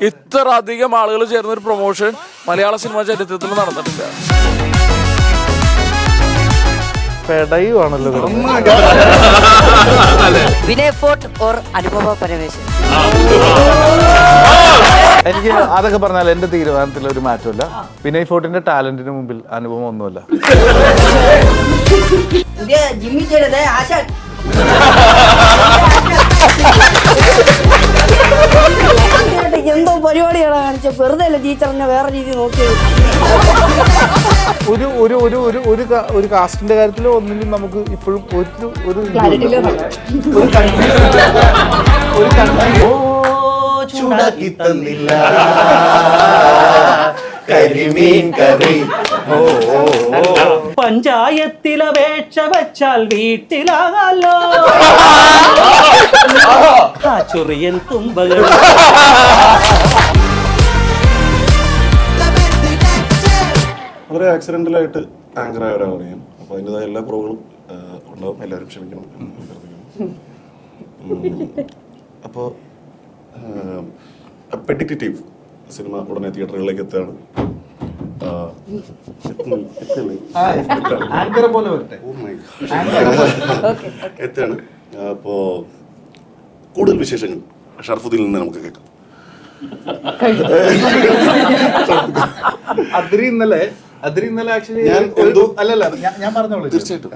ഇത്ര അധികം ആളുകൾ ചേർന്ന ഒരു പ്രൊമോഷൻ മലയാള സിനിമാ ചരിത്രത്തിൽ നടന്നിട്ടില്ല. Vinay fort or Anupama Parameswaran. എനിക്ക് അതൊക്കെ പറഞ്ഞാൽ എന്റെ തീരുമാനത്തിൽ ഒരു മാറ്റമില്ല. വിനയ് ഫോർട്ടിന്റെ ടാലന്റിന് മുമ്പിൽ അനുഭവം ഒന്നുമല്ല. എന്തോ പരിപാടിയാണ് കാണിച്ചത്. വെറുതെ അല്ല ടീച്ചറിനെ വേറെ രീതി നോക്കിയത്. ഒരു കാസ്റ്റിന്റെ കാര്യത്തിൽ ഒന്നിലും നമുക്ക് ഇപ്പോഴും ഒരു ചൂടാക്കി തന്നില്ല കരിമീൻ കറി. പഞ്ചായത്തിൽ അപേക്ഷ വെച്ചാൽ വീട്ടിലാകാലോ ചൊറിയൻ തുമ്പകൾ. വളരെ ആക്സിഡന്റലായിട്ട് ആങ്കറായ ഒരാളാണ് ഞാൻ. അപ്പോൾ അതിൻ്റെതായ എല്ലാ കുറവുകളും ഉണ്ടാവും. എല്ലാവരും ക്ഷമിക്കണം. അപ്പോൾ പെഡിറ്റേറ്റീവ് സിനിമ ഉടനെ തിയേറ്ററുകളിലേക്ക് എത്തുകയാണ്. എത്തുകയാണ്. അപ്പോൾ കൂടുതൽ വിശേഷങ്ങൾ ഷർഫുദ്ദീനിൽ നിന്ന് നമുക്ക് കേൾക്കാം. അതിരി ഇന്നലെ ആക്ച്വലി ഞാൻ പറഞ്ഞോളൂ. തീർച്ചയായിട്ടും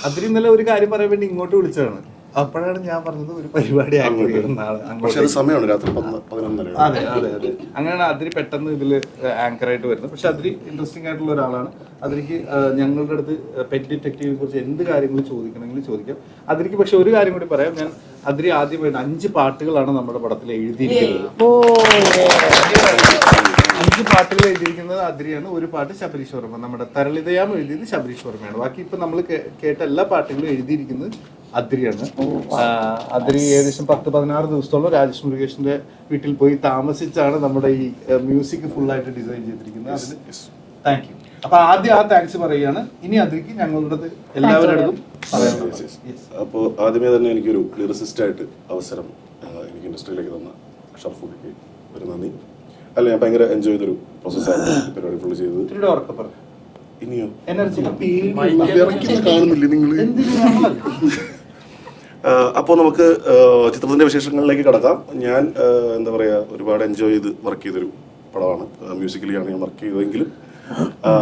അതിരി ഇന്നലെ ഒരു കാര്യം പറയാൻ വേണ്ടി ഇങ്ങോട്ട് വിളിച്ചതാണ്. അപ്പോഴാണ് ഞാൻ പറഞ്ഞത് ഒരു പരിപാടി സമയമാണ് രാത്രി 11. അതെ. അങ്ങനെയാണ് അതിരി പെട്ടെന്ന് ഇതില് ആങ്കറായിട്ട് വരുന്നത്. പക്ഷെ അതിരി ഇൻട്രസ്റ്റിംഗ് ആയിട്ടുള്ള ഒരാളാണ്. അതിരിക്ക് ഞങ്ങളുടെ അടുത്ത് പെറ്റ് ഡിറ്റക്റ്റീവിനെ കുറിച്ച് എന്ത് കാര്യങ്ങൾ ചോദിക്കണമെങ്കിലും ചോദിക്കാം. അതിരിക്ക് പക്ഷെ ഒരു കാര്യം കൂടി പറയാം. ഞാൻ അതിരി ആദ്യമായിട്ട് 5 പാട്ടുകളാണ് നമ്മുടെ പടത്തിൽ എഴുതിയിരിക്കുന്നത്. 5 പാട്ടുകൾ എഴുതിയിരിക്കുന്നത് അതിരിയാണ്. ഒരു പാട്ട് ശബരീഷ് വർമ്മ, നമ്മുടെ തരളിതയാം എഴുതിയത് ശബരീഷ് വർമ്മയാണ്. ബാക്കി ഇപ്പൊ നമ്മൾ കേട്ട എല്ലാ പാട്ടുകളും എഴുതിയിരിക്കുന്നത് അതിരിയാണ്. അതിരി ഏകദേശം 10-16 ദിവസത്തോളം രാജേഷ് മുരുകേഷിന്റെ വീട്ടിൽ പോയി താമസിച്ചാണ് നമ്മുടെ ഈ മ്യൂസിക് ഫുള്ളായിട്ട് ഡിസൈൻ ചെയ്തിരിക്കുന്നത്. അതിന് താങ്ക് യു. അപ്പൊ ആദ്യം ആ താങ്ക്സ് പറയുകയാണ്. ഇനി അതിരിക്ക് ഞങ്ങളുടെ എല്ലാവരുടെ പറയാനുള്ളത്. അപ്പോൾ ആദ്യമേ തന്നെ എനിക്കൊരു ലിറിസിസ്റ്റായിട്ട് അവസരം എനിക്ക് ഇൻഡസ്ട്രിയിലേക്ക് തന്ന ഷർഫുദ്ദീക്ക് ഒരു നന്ദി. അല്ല, ഞാൻ ഭയങ്കര എൻജോയ് ചെയ്തൊരു പ്രോസസ്സായിരുന്നു പരിപാടി ഫുള്ള് ചെയ്തത്. ഇനിയോ കാണുന്നില്ലേ നിങ്ങൾ? അപ്പോൾ നമുക്ക് ചിത്രത്തിന്റെ വിശേഷങ്ങളിലേക്ക് കടക്കാം. ഞാൻ എന്താ പറയുക, ഒരുപാട് എൻജോയ് ചെയ്ത് വർക്ക് ചെയ്തൊരു പടമാണ്. മ്യൂസിക്കലിയാണ് ഞാൻ വർക്ക് ചെയ്തതെങ്കിലും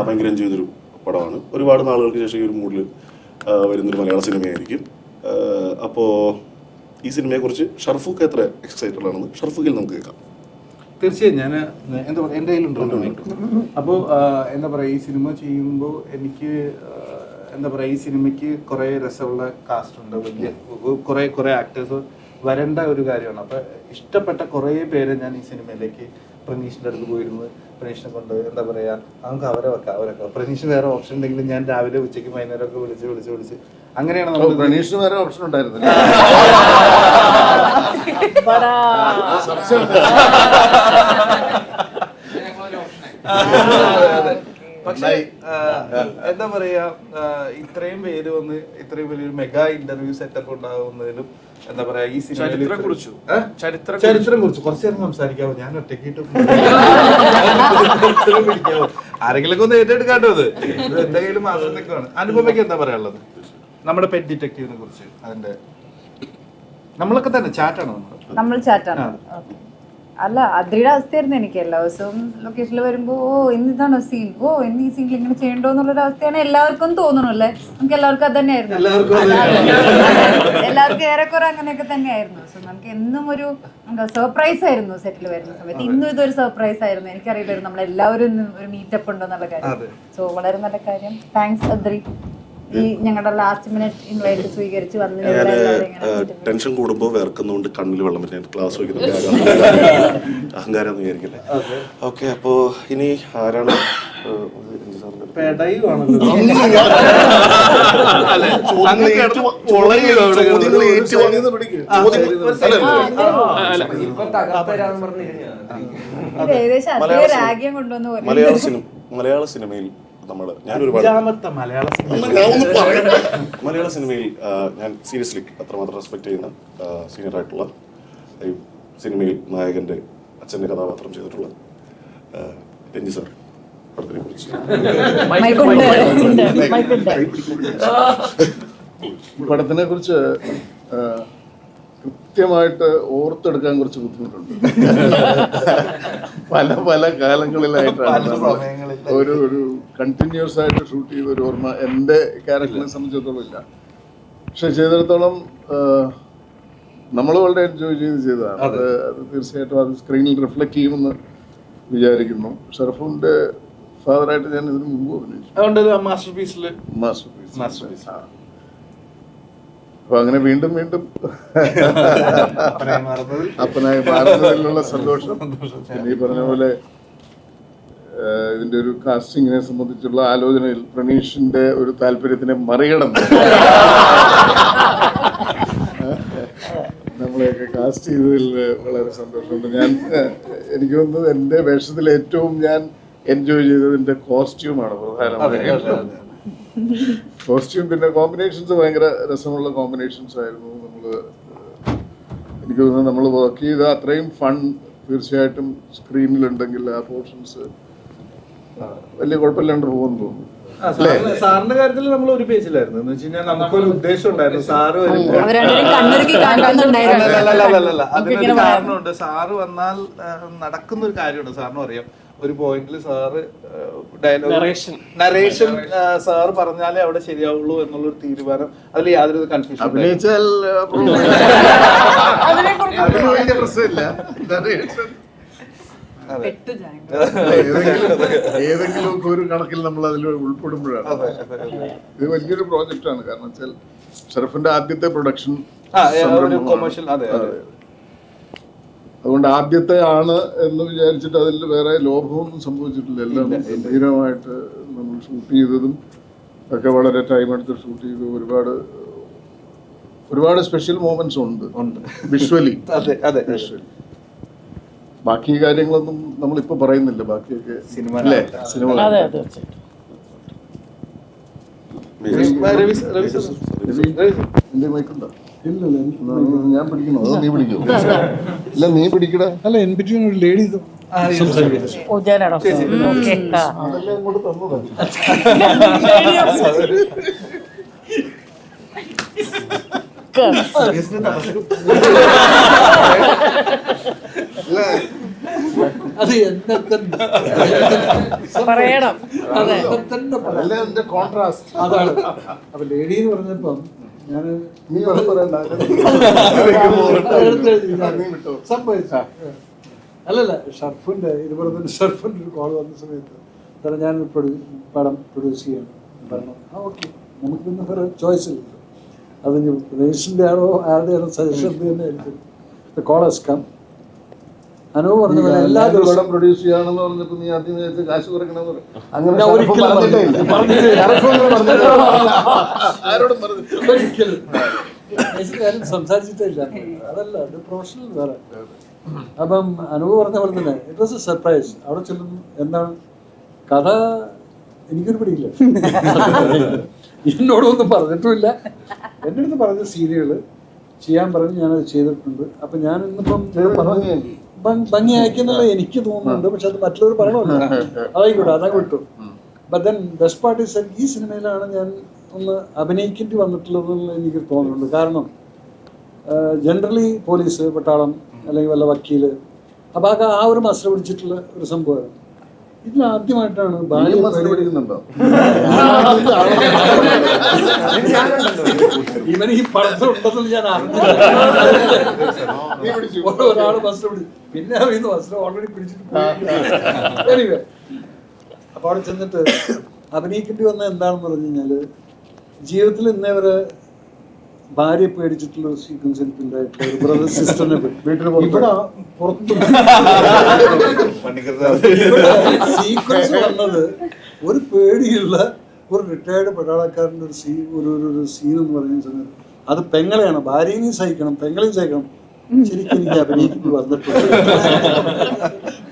ഭയങ്കര എൻജോയ് ചെയ്തൊരു പടമാണ്. ഒരുപാട് നാളുകൾക്ക് ശേഷം ഈ ഒരു മൂഡിൽ വരുന്നൊരു മലയാള സിനിമയായിരിക്കും. അപ്പോൾ ഈ സിനിമയെക്കുറിച്ച് ഷർഫുക്ക് എത്ര എക്സൈറ്റഡ് ആണെന്ന് ഷർഫുക്കിൽ നമുക്ക് കേൾക്കാം. തീർച്ചയായും ഞാൻ എന്താ പറയുക, എൻ്റെ കയ്യിലുണ്ടോ. അപ്പോൾ എന്താ പറയുക, ഈ സിനിമ ചെയ്യുമ്പോൾ എനിക്ക് എന്താ പറയുക, ഈ സിനിമയ്ക്ക് കുറേ രസമുള്ള കാസ്റ്റ് ഉണ്ട്. വലിയ കുറേ ആക്ടേഴ്സ് വരേണ്ട ഒരു കാര്യമാണ്. അപ്പോൾ ഇഷ്ടപ്പെട്ട കുറേ പേരെ ഞാൻ ഈ സിനിമയിലേക്ക് പ്രണീഷിൻ്റെ അടുത്ത് പോയിരുന്നു. പ്രണീഷിനെ കൊണ്ട് എന്താ പറയുക, നമുക്ക് അവരൊക്കെ പ്രണീഷിന് വേറെ ഓപ്ഷൻ ഉണ്ടെങ്കിലും ഞാൻ രാവിലെ ഉച്ചയ്ക്ക് വൈകുന്നേരമൊക്കെ വിളിച്ച് അങ്ങനെയാണ് നമ്മൾ. പ്രണീഷിന് വേറെ ഓപ്ഷൻ ഉണ്ടായിരുന്നു. പക്ഷേ എന്താ പറയാ, ഇത്രയും പേര് വന്ന് ഇത്രയും വലിയൊരു മെഗാ ഇന്റർവ്യൂ സെറ്റപ്പ് ഉണ്ടാകുന്നതിലും എന്താ പറയാ, ഈ ചരിത്രം കുറിച്ച് കുറച്ചു നേരം സംസാരിക്കാവോ? ഞാൻ ഒറ്റയ്ക്കിട്ട് ആരെങ്കിലും ഒന്ന് ഏറ്റെടുക്കാട്ടോ. അത് എന്റെ കയ്യിൽ മാത്രമാണ്. അനുപമയ്ക്ക് എന്താ പറയാനുള്ളത് നമ്മുടെ പെറ്റ് ഡിറ്റക്റ്റീവിനെ കുറിച്ച്? അതിന്റെ നമ്മളൊക്കെ തന്നെ ചാറ്റാണ് നമ്മൾ ചാറ്റാണ്. അല്ല, അതിരിയുടെ അവസ്ഥയായിരുന്നു എനിക്ക്. എല്ലാ ദിവസവും ലൊക്കേഷനിൽ വരുമ്പോ ഇന്നിതാണോ സീൻ, ഇന്ന് ഈ സീനിൽ ഇങ്ങനെ ചെയ്യണ്ടോ എന്നുള്ളൊരു അവസ്ഥയാണ് എല്ലാവർക്കും തോന്നണല്ലേ. നമുക്ക് എല്ലാവർക്കും അത് തന്നെയായിരുന്നു. എല്ലാവർക്കും ഏറെക്കുറെ അങ്ങനെയൊക്കെ തന്നെയായിരുന്നു. സോ നമുക്ക് എന്നും ഒരു എന്താ സർപ്രൈസ് ആയിരുന്നു സെറ്റിൽ വരുന്ന സമയത്ത്. ഇന്നും ഇതൊരു സർപ്രൈസ് ആയിരുന്നു. എനിക്കറിയില്ലായിരുന്നു നമ്മളെല്ലാവരും ഒരു മീറ്റപ്പ് ഉണ്ടോ എന്നുള്ള കാര്യം. സോ വളരെ നല്ല കാര്യം. താങ്ക്സ് അതിരി, ഈ ഞങ്ങളുടെ ലാസ്റ്റ് മിനിറ്റ് ഇൻവൈറ്റ് സ്വീകരിച്ച് വന്ന്. ടെൻഷൻ കൂടുമ്പോൾ വേർക്കുന്നതുകൊണ്ട് കണ്ണിൽ വെള്ളം വരുന്നത് ക്ലാസ് വയ്ക്കുന്നത് അഹങ്കാരം എന്ന് വിചാരിക്കില്ലേ. ഓക്കെ, അപ്പോ ഇനി ആരാണ്? മലയാള സിനിമയിൽ മലയാള സിനിമയിൽ ഞാൻ സീരിയസ്ലി അത്രമാത്രം റെസ്പെക്ട് ചെയ്യുന്ന സീനിയർ ആയിട്ടുള്ള ഈ സിനിമയിൽ നായകന്റെ അച്ഛൻ്റെ കഥാപാത്രം ചെയ്തിട്ടുള്ള രഞ്ജി സാർ പടത്തിനെ കുറിച്ച്. പടത്തിനെ കുറിച്ച് കൃത്യമായിട്ട് ഓർത്തെടുക്കാൻ കുറച്ച് ബുദ്ധിമുട്ടുണ്ട്. പല കാലങ്ങളിലായിട്ടാണ് ഒരു കണ്ടിന്യൂസ് ആയിട്ട് ഷൂട്ട് ചെയ്ത ഒരു ഓർമ്മ എൻ്റെ ക്യാരക്ടറിനെ സംബന്ധിച്ചിടത്തോളം ഇല്ല. പക്ഷെ ചെയ്തിടത്തോളം നമ്മൾ വളരെ എൻജോയ് ചെയ്തതാണ്. അത് തീർച്ചയായിട്ടും അത് സ്ക്രീനിൽ റിഫ്ലക്ട് ചെയ്യുമെന്ന് വിചാരിക്കുന്നു. ഷറഫുവിൻ്റെ ഫാദറായിട്ട് ഞാൻ ഇതിന് മുമ്പ് അഭിനയിച്ചു. അതുകൊണ്ട് മാസ്റ്റർ പീസ്. അപ്പൊ അങ്ങനെ വീണ്ടും അപ്പനായി മാറുന്നതിലുള്ള സന്തോഷം. പിന്നെ ഈ പറഞ്ഞ പോലെ ഇതിന്റെ ഒരു കാസ്റ്റിങ്ങിനെ സംബന്ധിച്ചുള്ള ആലോചനയിൽ പ്രണീഷിന്റെ ഒരു താല്പര്യത്തിനെ മറികടന്ന് നമ്മളെയൊക്കെ കാസ്റ്റ് ചെയ്തതിൽ വളരെ സന്തോഷമുണ്ട്. എനിക്ക് തോന്നുന്നത് എൻ്റെ വേഷത്തിൽ ഏറ്റവും ഞാൻ എൻജോയ് ചെയ്തത് എൻ്റെ കോസ്റ്റ്യൂമാണ് പ്രധാനമായും. കോസ്റ്റ്യൂം പിന്നെ കോമ്പിനേഷൻസ് ഭയങ്കര രസമുള്ള കോമ്പിനേഷൻസ് ആയിരുന്നു. എനിക്ക് തോന്നുന്നു നമ്മൾ വർക്ക് ചെയ്ത അത്രയും ഫൺ തീർച്ചയായിട്ടും സ്ക്രീനിലുണ്ടെങ്കിൽ ആ പോർഷൻസ് വലിയ കുഴപ്പമില്ലാണ്ട് പോകുമെന്ന് തോന്നുന്നു. സാറിന്റെ കാര്യത്തിൽ നമ്മൾ ഒരു പേജിലായിരുന്നു. എന്ന് വെച്ച് കഴിഞ്ഞാൽ നമുക്കൊരു ഉദ്ദേശം ഉണ്ടായിരുന്നു. സാറ് അതിനൊരു കാരണമുണ്ട്. സാറ് വന്നാൽ നടക്കുന്ന ഒരു കാര്യമുണ്ട്. സാറിനും അറിയാം. ഒരു പോയിന്റിൽ സാറ് നരേഷൻ സാറ് പറഞ്ഞാലേ അവിടെ ശരിയാവുള്ളൂ എന്നുള്ളൊരു തീരുമാനം. അതിൽ യാതൊരു കൺഫ്യൂഷൻ അഭിനയിച്ചാൽ പ്രശ്നമില്ല. ഏതെങ്കിലും ഒരു കണക്കിൽ നമ്മൾ അതിൽ ഉൾപ്പെടുമ്പോഴാണ്. ഇത് വലിയൊരു പ്രോജക്റ്റാണ്. കാരണം വെച്ചാൽ ഷറഫിന്റെ ആദ്യത്തെ പ്രൊഡക്ഷൻ കൊമേഴ്ഷ്യൽ. അതുകൊണ്ട് ആദ്യത്തെ ആണ് എന്ന് വിചാരിച്ചിട്ട് അതിൽ വേറെ ലോഭമൊന്നും സംഭവിച്ചിട്ടില്ല. എല്ലാം ഗംഭീരമായിട്ട് നമ്മൾ ഷൂട്ട് ചെയ്തതും ഒക്കെ വളരെ ടൈം എടുത്ത് ഷൂട്ട് ചെയ്തു. ഒരുപാട് സ്പെഷ്യൽ മൂമെന്റ്സ് ഉണ്ട് വിഷ്വലി. വിഷ്വലി ബാക്കി കാര്യങ്ങളൊന്നും നമ്മളിപ്പോ പറയുന്നില്ല. ബാക്കിയൊക്കെ സിനിമ എന്റെ മൈക്കുണ്ടോ? ഞാൻ പിടിക്കണോ അതോ നീ പിടിക്കോ? ഇല്ല നീ പിടിക്കടാ. അല്ല എൻ ബിറ്റ്വീൻ ഒരു ലേഡി അതെല്ലാം ഇങ്ങോട്ട് തന്നതാ. അത് പറയണം. അല്ല എന്റെ കോൺട്രാസ്റ്റ് അതാണ്. അപ്പൊ ലേഡി എന്ന് പറഞ്ഞപ്പം ഞാൻ നീ പറയണ്ട. അല്ലല്ല ഷർഫിന്റെ ഇതുപോലെ തന്നെ ഷർഫിന്റെ ഒരു കോൾ വന്ന സമയത്ത് സാറേ ഞാൻ പടം പ്രൊഡ്യൂസ് ചെയ്യണം പറഞ്ഞു. ഓക്കെ നമുക്ക് പിന്നെ വേറെ ചോയ്സ് ഇല്ല. അത് പ്രദേശിന്റെ ആണോ ആരുടെയാണോ സജഷൻ തന്നെ ആയിരിക്കും. Call has come. അനുഭവം പറഞ്ഞ പോലെ എല്ലാ ദിവസവും പ്രൊഡ്യൂസ് ചെയ്യാണെന്ന് പറഞ്ഞപ്പോ നീ ആദ്യം കാശ് കുറയ്ക്കണമെന്ന് പറഞ്ഞു. അങ്ങനെ ഒരിക്കലും സംസാരിച്ചിട്ടില്ല. അതല്ല അത് പ്രൊഫഷണൽ വേറെ. അപ്പം അനുഭവം പറഞ്ഞ പോലെ തന്നെ ഇറ്റ് വാസ് എ സർപ്രൈസ്. അവിടെ ചെല്ലുന്നു എന്താണ് കഥ എനിക്കൊരു പിടിയില്ല. എന്നോടൊന്നും പറഞ്ഞിട്ടുമില്ല. എൻ്റെ അടുത്ത് പറഞ്ഞ സീരിയല് ചെയ്യാൻ പറഞ്ഞ് ഞാനത് ചെയ്തിട്ടുണ്ട്. അപ്പം ഞാൻ ഇന്നിപ്പം ഭംഗിയാക്കിയെന്നുള്ള എനിക്ക് തോന്നുന്നുണ്ട്. പക്ഷെ അത് മറ്റുള്ളവർ പറയണമല്ലോ. അതായിക്കോട്ടെ അതങ്ങ് വിട്ടു. But then best part is ഈ സിനിമയിലാണ് ഞാൻ ഒന്ന് അഭിനയിക്കേണ്ടി വന്നിട്ടുള്ളതെന്ന് എനിക്ക് തോന്നുന്നുണ്ട്. കാരണം ജനറലി പോലീസ്, പട്ടാളം അല്ലെങ്കിൽ വല്ല വക്കീല് അപ്പം ആ ഒരു മത്സരം പിടിച്ചിട്ടുള്ള ഒരു സംഭവമാണ്. ഇതിലാദ്യമായിട്ടാണ് ഭാര്യ പഠിക്കുന്നുണ്ടോ ഇവൻ ഈ പടത്തിലുണ്ടെന്ന് ഞാൻ അറിഞ്ഞില്ല. ഒരാള് മത്സരം പിടിച്ചു പിന്നെ അറിയുന്നു മത്സരം ഓൾറെഡി പിടിച്ചിട്ട് പോയി. അപ്പൊ അവിടെ ചെന്നിട്ട് അഭിനയിക്കേണ്ടി വന്ന എന്താണെന്ന് പറഞ്ഞു കഴിഞ്ഞാല് ജീവിതത്തിൽ ഇന്നേ വരെ ഭാര്യയെ പേടിച്ചിട്ടുള്ള ഒരു സീക്വൻസ് എനിക്കുണ്ടായിട്ടുള്ള ഒരു ബ്രദർ സിസ്റ്ററിനെ വീട്ടിൽ ഇവിടെ പുറത്തു സീക്വൻസ് വന്നത് ഒരു പേടിയുള്ള ഒരു റിട്ടയർഡ് പട്ടാളക്കാരൻ്റെ ഒരു സീൻ എന്ന് പറയുന്ന സമയത്ത് അത് പെങ്ങളെയാണ്. ഭാര്യനെയും സഹിക്കണം, പെങ്ങളെയും സഹിക്കണം. ശരിക്കും എനിക്ക് അഭിനയിക്കേണ്ടി വന്നിട്ടുണ്ട്.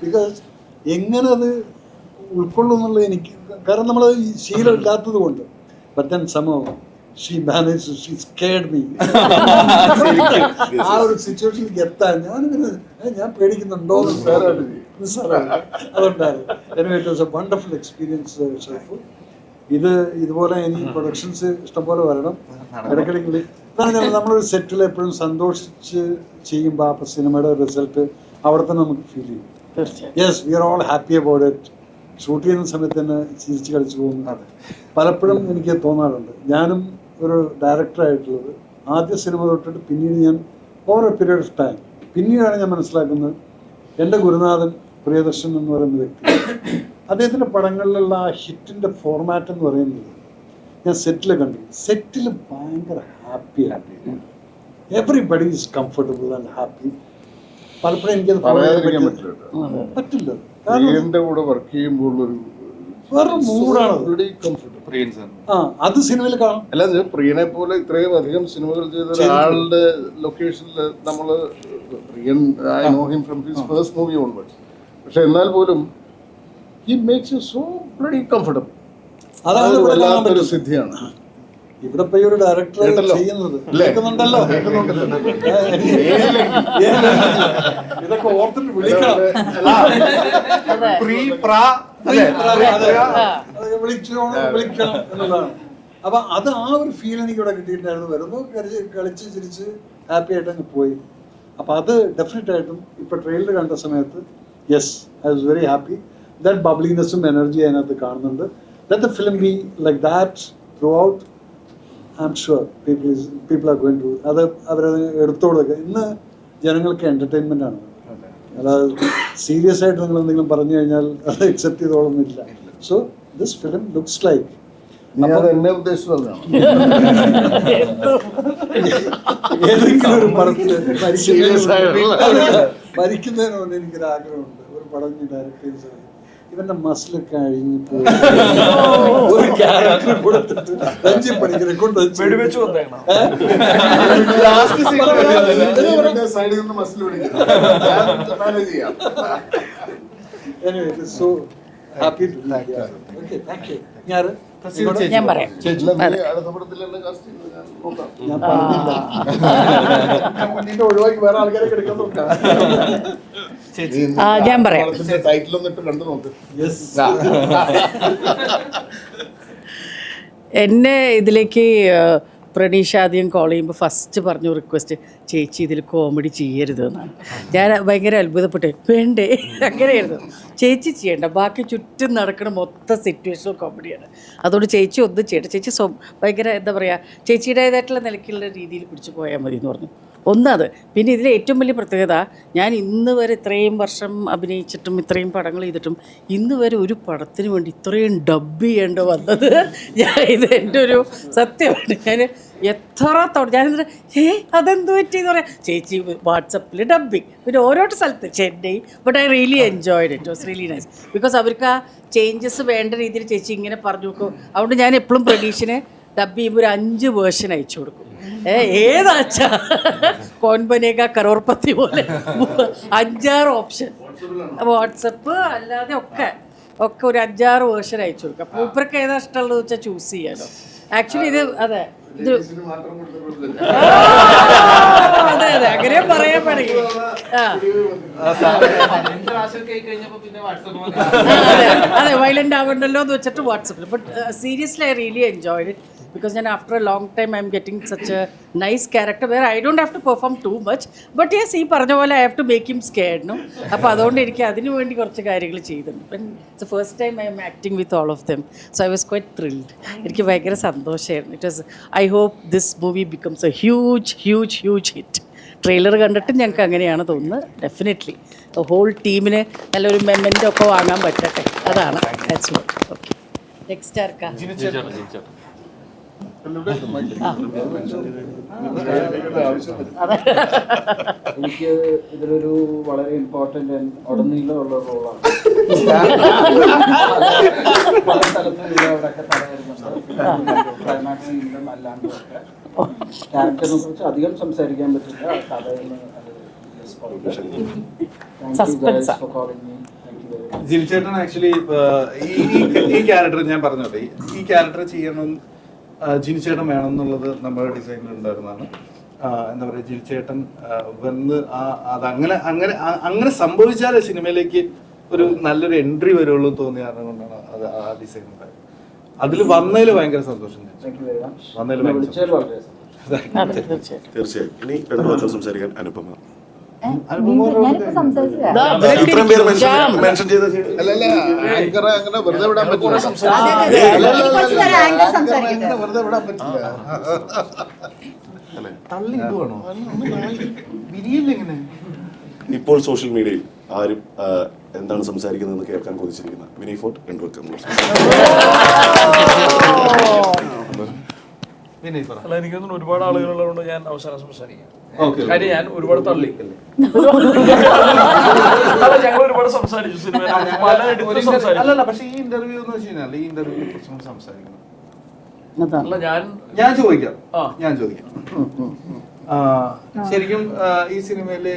ബിക്കോസ് എങ്ങനെ അത് ഉൾക്കൊള്ളും എന്നുള്ളത് എനിക്ക്, കാരണം നമ്മളത് ശീലം ഇല്ലാത്തത് കൊണ്ട്. ബട്ട് ദെൻ സംഭവം she manage she scared me. ആ ഒരു സിറ്റുവേഷനിലേക്ക് എത്താൻ ഞാൻ പേടിക്കുന്നുണ്ടോ അതുണ്ടായിരുന്നു. Anyway it was a wonderful experience chef. ഇതുപോലെ ഇനി പ്രൊഡക്ഷൻസ് ഇഷ്ടംപോലെ വരണം. ഇടയ്ക്കിടയ്ക്ക് നമ്മളൊരു സെറ്റിൽ എപ്പോഴും സന്തോഷിച്ച് ചെയ്യുമ്പോൾ ആ സിനിമയുടെ റിസൾട്ട് അവിടെ തന്നെ നമുക്ക് ഫീൽ ചെയ്യും. Yes, we are all happy about it. Shoot ചെയ്യുന്ന സമയത്ത് തന്നെ ചിരിച്ച് കളിച്ച് പോകുന്നത് പലപ്പോഴും എനിക്ക് തോന്നാറുണ്ട്. ഞാനും ഒരു ഡയറക്ടറായിട്ടുള്ളത് ആദ്യ സിനിമ തൊട്ടിട്ട് പിന്നീട് ഞാൻ over A period of time പിന്നീടാണ് ഞാൻ മനസ്സിലാക്കുന്നത് എൻ്റെ ഗുരുനാഥൻ പ്രിയദർശൻ എന്ന് പറയുന്ന വ്യക്തി, അദ്ദേഹത്തിൻ്റെ പടങ്ങളിലുള്ള ആ ഹിറ്റിൻ്റെ ഫോർമാറ്റ് എന്ന് പറയുന്നത് ഞാൻ സെറ്റിൽ കണ്ടു. സെറ്റിൽ ഭയങ്കര happy everybody is comfortable and happy. പലപ്പോഴും എനിക്കത് പറ്റില്ല. പ്രിയന്റെ കൂടെ വർക്ക് ചെയ്യുമ്പോൾ ഒരു വേറെ മൂടാണ്. അത് സിനിമയിൽ കാണാം. അല്ലാതെ പ്രിയനെ പോലെ ഇത്രയും അധികം സിനിമകൾ ചെയ്ത ഒരാളുടെ ലൊക്കേഷനിൽ നമ്മള് Priyan I know him from his first movie onwards. പക്ഷെ എന്നാൽ പോലും he makes you so bloody comfortable. അതാണ് വല്ലാത്തൊരു സിദ്ധിയാണ്. ഇവിടെ പോയി ഒരു ഡയറക്ടർ ചെയ്യുന്നത് കേൾക്കുന്നുണ്ടല്ലോ. ഇതൊക്കെ ഓർത്തിട്ട് വിളിക്കണം, വിളിക്കണം എന്നുള്ളതാണ്. അപ്പൊ അത് ആ ഒരു ഫീൽ എനിക്ക് ഇവിടെ കിട്ടിയിട്ടുണ്ടായിരുന്നു. വരുന്നു കളിച്ച് ചിരിച്ച് ഹാപ്പി ആയിട്ട് അങ്ങ് പോയി. അപ്പൊ അത് ഡെഫിനറ്റ് ആയിട്ടും ഇപ്പൊ ട്രെയിലർ കണ്ട സമയത്ത് yes I was very happy. That bubblinessum energy അതിനകത്ത് കാണുന്നുണ്ട്. Let the film be like that throughout. I'm sure people are going to അവരത് എടുത്തോളൊക്കെ. ഇന്ന് ജനങ്ങൾക്ക് എന്റർടൈൻമെന്റ് ആണ്. അതായത് സീരിയസ് ആയിട്ട് നിങ്ങൾ എന്തെങ്കിലും പറഞ്ഞു കഴിഞ്ഞാൽ അത് അക്സെപ്റ്റ് ചെയ്തോളൊന്നുമില്ല. So this film looks like എന്നെ ഉദ്ദേശിച്ചതാണ്. ഏതെങ്കിലും ഒരു പടത്തില് മരിക്കുന്നതിന് മുന്നേ എനിക്കൊരു ആഗ്രഹമുണ്ട്. ഒരു പടം ഡയറക്ട് ചെയ്ത് ഇവന്റെ മസിലൊക്കെ അഴിഞ്ഞു പോയി ഒരു ക്യാരക്ടർ കൊടുത്തിട്ട് രഞ്ജിത് പണിക്കരെ കൊണ്ടുവച്ചു സൈഡിൽ നിന്ന് മസിൽ പിടിക്കും. So happy to okay thank you. ഞാൻ പറയാം. അടുത്ത പടത്തിൽ എന്നെ കാസ്റ്റ് ചെയ്തു ഞാൻ നോക്കാം. ഞാൻ പറഞ്ഞില്ല ഒഴിവാക്കി വേറെ ആൾക്കാരെ കിടക്കുന്നുണ്ട്. ഞാൻ പറയാം. ടൈറ്റിൽ ഒന്നിട്ട് കണ്ടു നോക്ക്. എന്നെ ഇതിലേക്ക് പ്രണീഷ ആദ്യം കോൾ ചെയ്യുമ്പോൾ ഫസ്റ്റ് പറഞ്ഞു റിക്വസ്റ്റ്, ചേച്ചി ഇതിൽ കോമഡി ചെയ്യരുതെന്നാണ്. ഞാൻ ഭയങ്കര അത്ഭുതപ്പെട്ടു. വേണ്ടേ, അങ്ങനെയായിരുന്നു. ചേച്ചി ചെയ്യണ്ട, ബാക്കി ചുറ്റും നടക്കുന്ന മൊത്തം സിറ്റുവേഷണൽ കോമഡിയാണ്. അതുകൊണ്ട് ചേച്ചി ഒന്നും ചെയ്യണ്ട, ചേച്ചി ഭയങ്കര എന്താ പറയുക, ചേച്ചിയുടേതായിട്ടുള്ള നിലയ്ക്കുള്ള രീതിയിൽ പിടിച്ചു പോയാൽ മതി എന്ന് പറഞ്ഞു. ഒന്നത്. പിന്നെ ഇതിലെ ഏറ്റവും വലിയ പ്രത്യേകത, ഞാൻ ഇന്ന് വരെ ഇത്രയും വർഷം അഭിനയിച്ചിട്ടും ഇത്രയും പടങ്ങൾ ചെയ്തിട്ടും ഇന്ന് വരെ ഒരു പടത്തിന് വേണ്ടി ഇത്രയും ഡബ് ചെയ്യേണ്ട വന്നത് ഇത് എൻ്റെ ഒരു സത്യമാണ്. ഞാൻ എത്ര തവണ ഞാനിത് അതെന്ത് പറ്റിയെന്ന് പറയാം. ചേച്ചി വാട്സപ്പിൽ ഡബ്ബിങ്, പിന്നെ ഓരോ സ്ഥലത്ത് Chennai. But I really enjoyed it. Was really nice. Because അവർക്ക് ആ ചേഞ്ചസ് വേണ്ട രീതിയിൽ ചേച്ചി ഇങ്ങനെ പറഞ്ഞു നോക്കും. അതുകൊണ്ട് ഞാൻ എപ്പോഴും പ്രതീക്ഷനെ ഡബ് ചെയ്യുമ്പോൾ ഒരു 5 വേർഷൻ അയച്ചു കൊടുക്കും. ഏതാച്ചാ കോൻബനേക കരോർപത്തി പോലെ 5-6 ഓപ്ഷൻ വാട്സപ്പ് അല്ലാതെ ഒക്കെ ഒരു 5-6 വേർഷൻ അയച്ചു കൊടുക്കും. അപ്പോൾ ഇവർക്ക് ഏതാ ഇഷ്ടമുള്ളത് വെച്ചാൽ ചൂസ് ചെയ്യാലോ. ആക്ച്വലി ഇത് അതെ അതെ അങ്ങനെ പറയാൻ പാടില്ല. അതെ വയലന്റ് ആവണ്ടല്ലോ എന്ന് വെച്ചിട്ട് വാട്സപ്പിൽ. But seriously I really enjoyed it. because then after a long time I'm getting such a nice character where I don't have to perform too much, but yes, ഈ പറഞ്ഞ പോലെ I have to make him scared, no? അപ്പോൾ അതുകൊണ്ട് എനിക്ക് അതിനു വേണ്ടി കുറച്ച് കാര്യങ്ങൾ ചെയ്തിട്ടുണ്ട്. It's the first time I am acting with all of them, so I was quite thrilled. എനിക്ക് ഭയങ്കര സന്തോഷമായിരുന്നു. It was, I hope this movie becomes a huge hit. Trailer കണ്ടിട്ട് ഞങ്ങൾക്ക് അങ്ങനെയാണ് തോന്നുന്നത്. ഡെഫിനറ്റ്ലി ഹോൾ ടീമിന് നല്ലൊരു മെമ്മൻ്റോ ഒക്കെ വാങ്ങാൻ പറ്റട്ടെ, അതാണ്. ഓക്കെ, നെക്സ്റ്റ് ആർക്കാ? എനിക്ക് ഇതിലൊരു വളരെ ഇമ്പോർട്ടൻ്റ് ഉടനീളമുള്ള റോളാണ്. പല സ്ഥലത്തും അവിടെയൊക്കെ തടയുന്നുണ്ട്, ക്ലൈമാക്സിലും അല്ലാണ്ടും ഒക്കെ. ക്യാരക്ടറിനെ കുറിച്ച് അധികം സംസാരിക്കാൻ പറ്റില്ല. കഥയിൽ ജിൽചേട്ടൻ ആക്ച്വലി ഈ ക്യാരക്ടർ ഞാൻ പറഞ്ഞോട്ടെ, ഈ ക്യാരക്ടർ ചെയ്യണം ജിനിച്ചേട്ടൻ വേണം എന്നുള്ളത് നമ്മുടെ ഡിസൈനിൽ ഉണ്ടായിരുന്നതാണ്. എന്താ പറയുക, ജിനിച്ചേട്ടൻ വന്ന് അതങ്ങനെ അങ്ങനെ അങ്ങനെ സംഭവിച്ചാലേ സിനിമയിലേക്ക് ഒരു നല്ലൊരു എൻട്രി വരുള്ളൂ എന്ന് തോന്നിയ കാരണം കൊണ്ടാണ് അത് ആ ഡിസൈൻ ഉണ്ടായത്. അതിൽ വന്നതിൽ ഭയങ്കര സന്തോഷം. വന്നതിൽ തീർച്ചയായും. ഇനി രണ്ടു വാക്കുകൾ സംസാരിക്കാൻ അനുപമ. ഞാനിപ്പോ സംസാരിച്ചില്ല. ഇത്രയും പേര് മെൻഷൻ ചെയ്ത അല്ലല്ല, ആങ്കറെ അങ്ങനെ വെറുതെ വിടാൻ പറ്റില്ല. അങ്ങനെ വെറുതെ വിടാൻ പറ്റില്ല. തള്ളി ഇടുവാണോ ബിരിയില്ലെങ്ങനെ? ഇപ്പോൾ സോഷ്യൽ മീഡിയയിൽ ആരും എന്താണ് സംസാരിക്കുന്നതെന്ന് കേൾക്കാൻ കൊതിച്ചിരിക്കുന്ന വിനയ് ഫോർട്ട് രണ്ടു വാക്കുകൾ. അല്ല, എനിക്കൊന്നും ഒരുപാട് ആളുകളുള്ളതുകൊണ്ട് ഞാൻ അവസാനം സംസാരിക്കാം. കാര്യം ഞാൻ ഒരുപാട് തള്ളി. ഞങ്ങൾ ഒരുപാട് സംസാരിച്ചു സിനിമ. അല്ലല്ല, പക്ഷെ ഈ ഇന്റർവ്യൂ എന്ന് വെച്ച് കഴിഞ്ഞാൽ ഈ ഇന്റർവ്യൂവിനെ കുറിച്ച് സംസാരിക്കണം. അല്ല, ഞാൻ ചോദിക്കാം. ശരിക്കും ഈ സിനിമയില്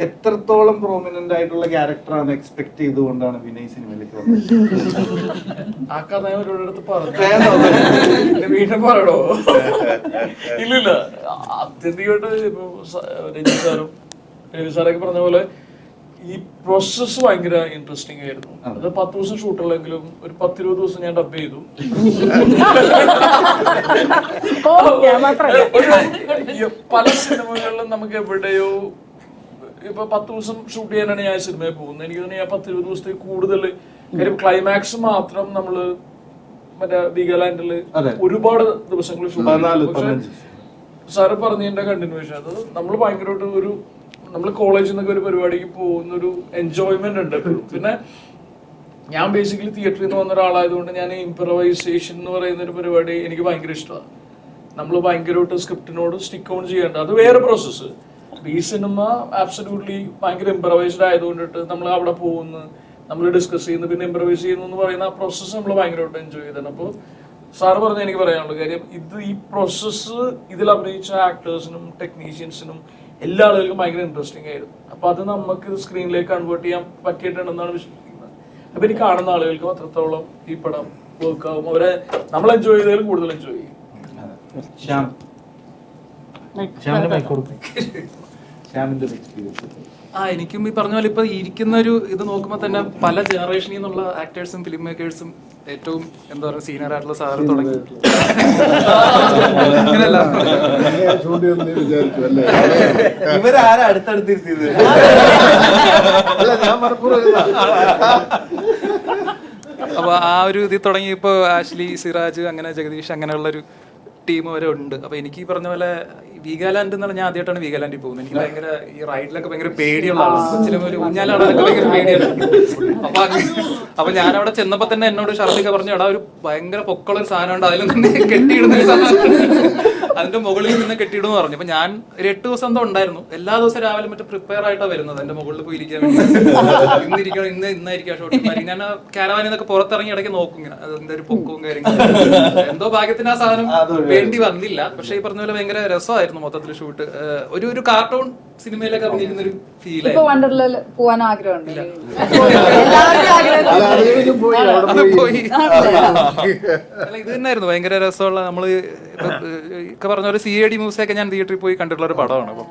എത്രത്തോളം പ്രോമിനന്റ് ആയിട്ടുള്ള ക്യാരക്ടറാണ് എക്സ്പെക്ട് ചെയ്തുകൊണ്ടാണ് വിനയ് സിനിമയിലേക്ക് വന്നത്? ആ കഥ ഞാൻ ഒരിടത്ത് പറഞ്ഞു. വീണ്ടും പറയണോ? ഇല്ലില്ല, ആത്യന്തികമായിട്ട് ഇപ്പൊ രഞ്ജി സാറും രവി സാറൊക്കെ പറഞ്ഞ പോലെ ഈ പ്രോസസ്സ് ഭയങ്കര ഇൻട്രസ്റ്റിംഗ് ആയിരുന്നു. അത് 10 ദിവസം ഷൂട്ടുള്ളെങ്കിലും ഒരു 10-20 ദിവസം ഞാൻ ഡബ് ചെയ്തു. പല സിനിമകളിലും നമുക്ക് എവിടെയോ ഇപ്പൊ 10 ദിവസം ഷൂട്ട് ചെയ്യാനാണ് ഞാൻ സിനിമയിൽ പോകുന്നത്. എനിക്ക് തോന്നുന്നു ഞാൻ 10-20 ദിവസത്തേക്ക് കൂടുതൽ. കാര്യം ക്ലൈമാക്സ് മാത്രം നമ്മള് മറ്റേ വീഗാലാൻഡില് ഒരുപാട് ദിവസങ്ങൾ ഷൂട്ട് ചെയ്തു. പക്ഷെ സാറ് പറഞ്ഞതിന്റെ കണ്ടിന്യൂഷൻ അത് നമ്മൾ ഭയങ്കരമായിട്ട് ഒരു നമ്മൾ കോളേജിൽ നിന്നൊക്കെ ഒരു പരിപാടിക്ക് പോകുന്നൊരു എൻജോയ്മെന്റ് ഉണ്ട് എപ്പോഴും. പിന്നെ ഞാൻ ബേസിക്കലി തിയേറ്ററിൽ നിന്ന് വന്ന ഒരാളായതുകൊണ്ട് ഞാൻ ഇംപ്രവൈസേഷൻ എന്ന് പറയുന്ന ഒരു പരിപാടി എനിക്ക് ഭയങ്കര ഇഷ്ടമാണ്. നമ്മൾ ഭയങ്കരമായിട്ട് സ്ക്രിപ്റ്റിനോട് സ്റ്റിക്ക് ഓൺ ചെയ്യേണ്ട അത് വേറെ പ്രോസസ്സ്. ഈ സിനിമ ആബ്സല്യൂട്ട്ലി ഭയങ്കര ഇംപ്രവൈസ്ഡ് ആയതുകൊണ്ടിട്ട് നമ്മൾ അവിടെ പോകുന്നു, നമ്മൾ ഡിസ്കസ് ചെയ്യുന്നു, പിന്നെ ഇംപ്രവൈസ് ചെയ്യുന്നു എന്ന് പറയുന്ന ആ പ്രോസസ്സ് നമ്മൾ ഭയങ്കരമായിട്ട് എൻജോയ് ചെയ്തതാണ്. അപ്പോൾ സാറ് പറഞ്ഞ എനിക്ക് പറയാനുള്ള കാര്യം ഈ പ്രോസസ്സ് ഇതിൽ അഭിനയിച്ച ആക്ടേഴ്സിനും ടെക്നീഷ്യൻസിനും എല്ലാ ആളുകൾക്കും ഭയങ്കര ഇൻട്രസ്റ്റിംഗ് ആയിരുന്നു. അപ്പൊ അത് നമുക്ക് സ്ക്രീനിലേക്ക് കൺവേർട്ട് ചെയ്യാൻ പറ്റിയിട്ടുണ്ടെന്നാണ് വിശ്വസിക്കുന്നത്. അപ്പൊ എനിക്ക് കാണുന്ന ആളുകൾക്കും അത്രത്തോളം ഈ പടം വർക്ക് ആവും. അവരെ നമ്മൾ എൻജോയ് ചെയ്തതിൽ കൂടുതൽ എൻജോയ് ചെയ്യും. എനിക്കും ഈ പറഞ്ഞ പോലെ ഇപ്പൊ ഇരിക്കുന്ന ഒരു ഇത് നോക്കുമ്പോൾ തന്നെ പല ജനറേഷനിൽ നിന്നുള്ള ആക്ടേഴ്സും ഫിലിം മേക്കേഴ്സും ഏറ്റവും എന്താ പറയുക സീനിയർ ആയിട്ടുള്ള സാറ് തുടങ്ങി. ഇവരാരാ അടുത്തടുത്തിരുത്തിയത്? അപ്പൊ ആ ഒരു ഇതിൽ തുടങ്ങി ഇപ്പൊ ആഷ്ലി, സിറാജ്, അങ്ങനെ ജഗദീഷ്, അങ്ങനെയുള്ള ഒരു ടീം വരെ ഉണ്ട്. അപ്പൊ എനിക്ക് ഈ പറഞ്ഞ പോലെ വീഗാലാൻഡ് എന്ന് പറഞ്ഞാൽ ഞാൻ ആദ്യമായിട്ടാണ് വീഗാലാൻഡിൽ പോകുന്നത്. എനിക്ക് ഭയങ്കര ഈ റൈഡിലൊക്കെ ഭയങ്കര പേടിയുള്ള ആളാണ്. ചില ഒരു ഊഞ്ഞാലാടാനൊക്കെ ഭയങ്കര പേടിയാണ്. അപ്പൊ ഞാൻ അവിടെ ചെന്നപ്പോ തന്നെ എന്നോട് ഷർദിക്ക പറഞ്ഞു, എടാ ഒരു ഭയങ്കര പൊക്കളൊരു സാധനം ഉണ്ട്, അതിൽ നിന്ന് കെട്ടിയിടുന്ന അതിന്റെ മുകളിൽ നിന്ന് കെട്ടിയിടുന്ന് പറഞ്ഞു. അപ്പൊ ഞാൻ ഒരു 8 ദിവസം എന്തോ ഉണ്ടായിരുന്നു. എല്ലാ ദിവസവും രാവിലെ മറ്റേ പ്രിപ്പയർ ആയിട്ടാണ് വരുന്നത് എന്റെ മുകളിൽ പോയി ഇരിക്കാൻ വേണ്ടി. ഇന്നിരിക്കണം, ഇന്നായിരിക്കാം ഷോട്ട്. ഞാൻ കാരവാനിൽ നിന്നൊക്കെ പുറത്തിറങ്ങി ഇടയ്ക്ക് നോക്കും ഇങ്ങനെ അതിന്റെ ഒരു പൊക്കവും കാര്യങ്ങളും. എന്തോ ഭാഗ്യത്തിന് ആ സാധനം വേണ്ടി വന്നില്ല. പക്ഷെ ഈ പറഞ്ഞ പോലെ ഭയങ്കര രസമായിരുന്നു മൊത്തത്തിൽ ഷൂട്ട്. ഒരു കാർട്ടൂൺ സിനിമയിലൊക്കെ അഭിനയിക്കുന്ന ഒരു ഫീൽ ആയിരുന്നു. വണ്ടർലയിൽ പോകാൻ ആഗ്രഹമുണ്ട്. ഇത് തന്നെയായിരുന്നു ഭയങ്കര രസമുള്ള. നമ്മള് ഒക്കെ പറഞ്ഞ പോലെ CID മ്യൂസിയൊക്കെ ഞാൻ തിയേറ്ററിൽ പോയി കണ്ടിട്ടുള്ള ഒരു പടമാണ്. അപ്പം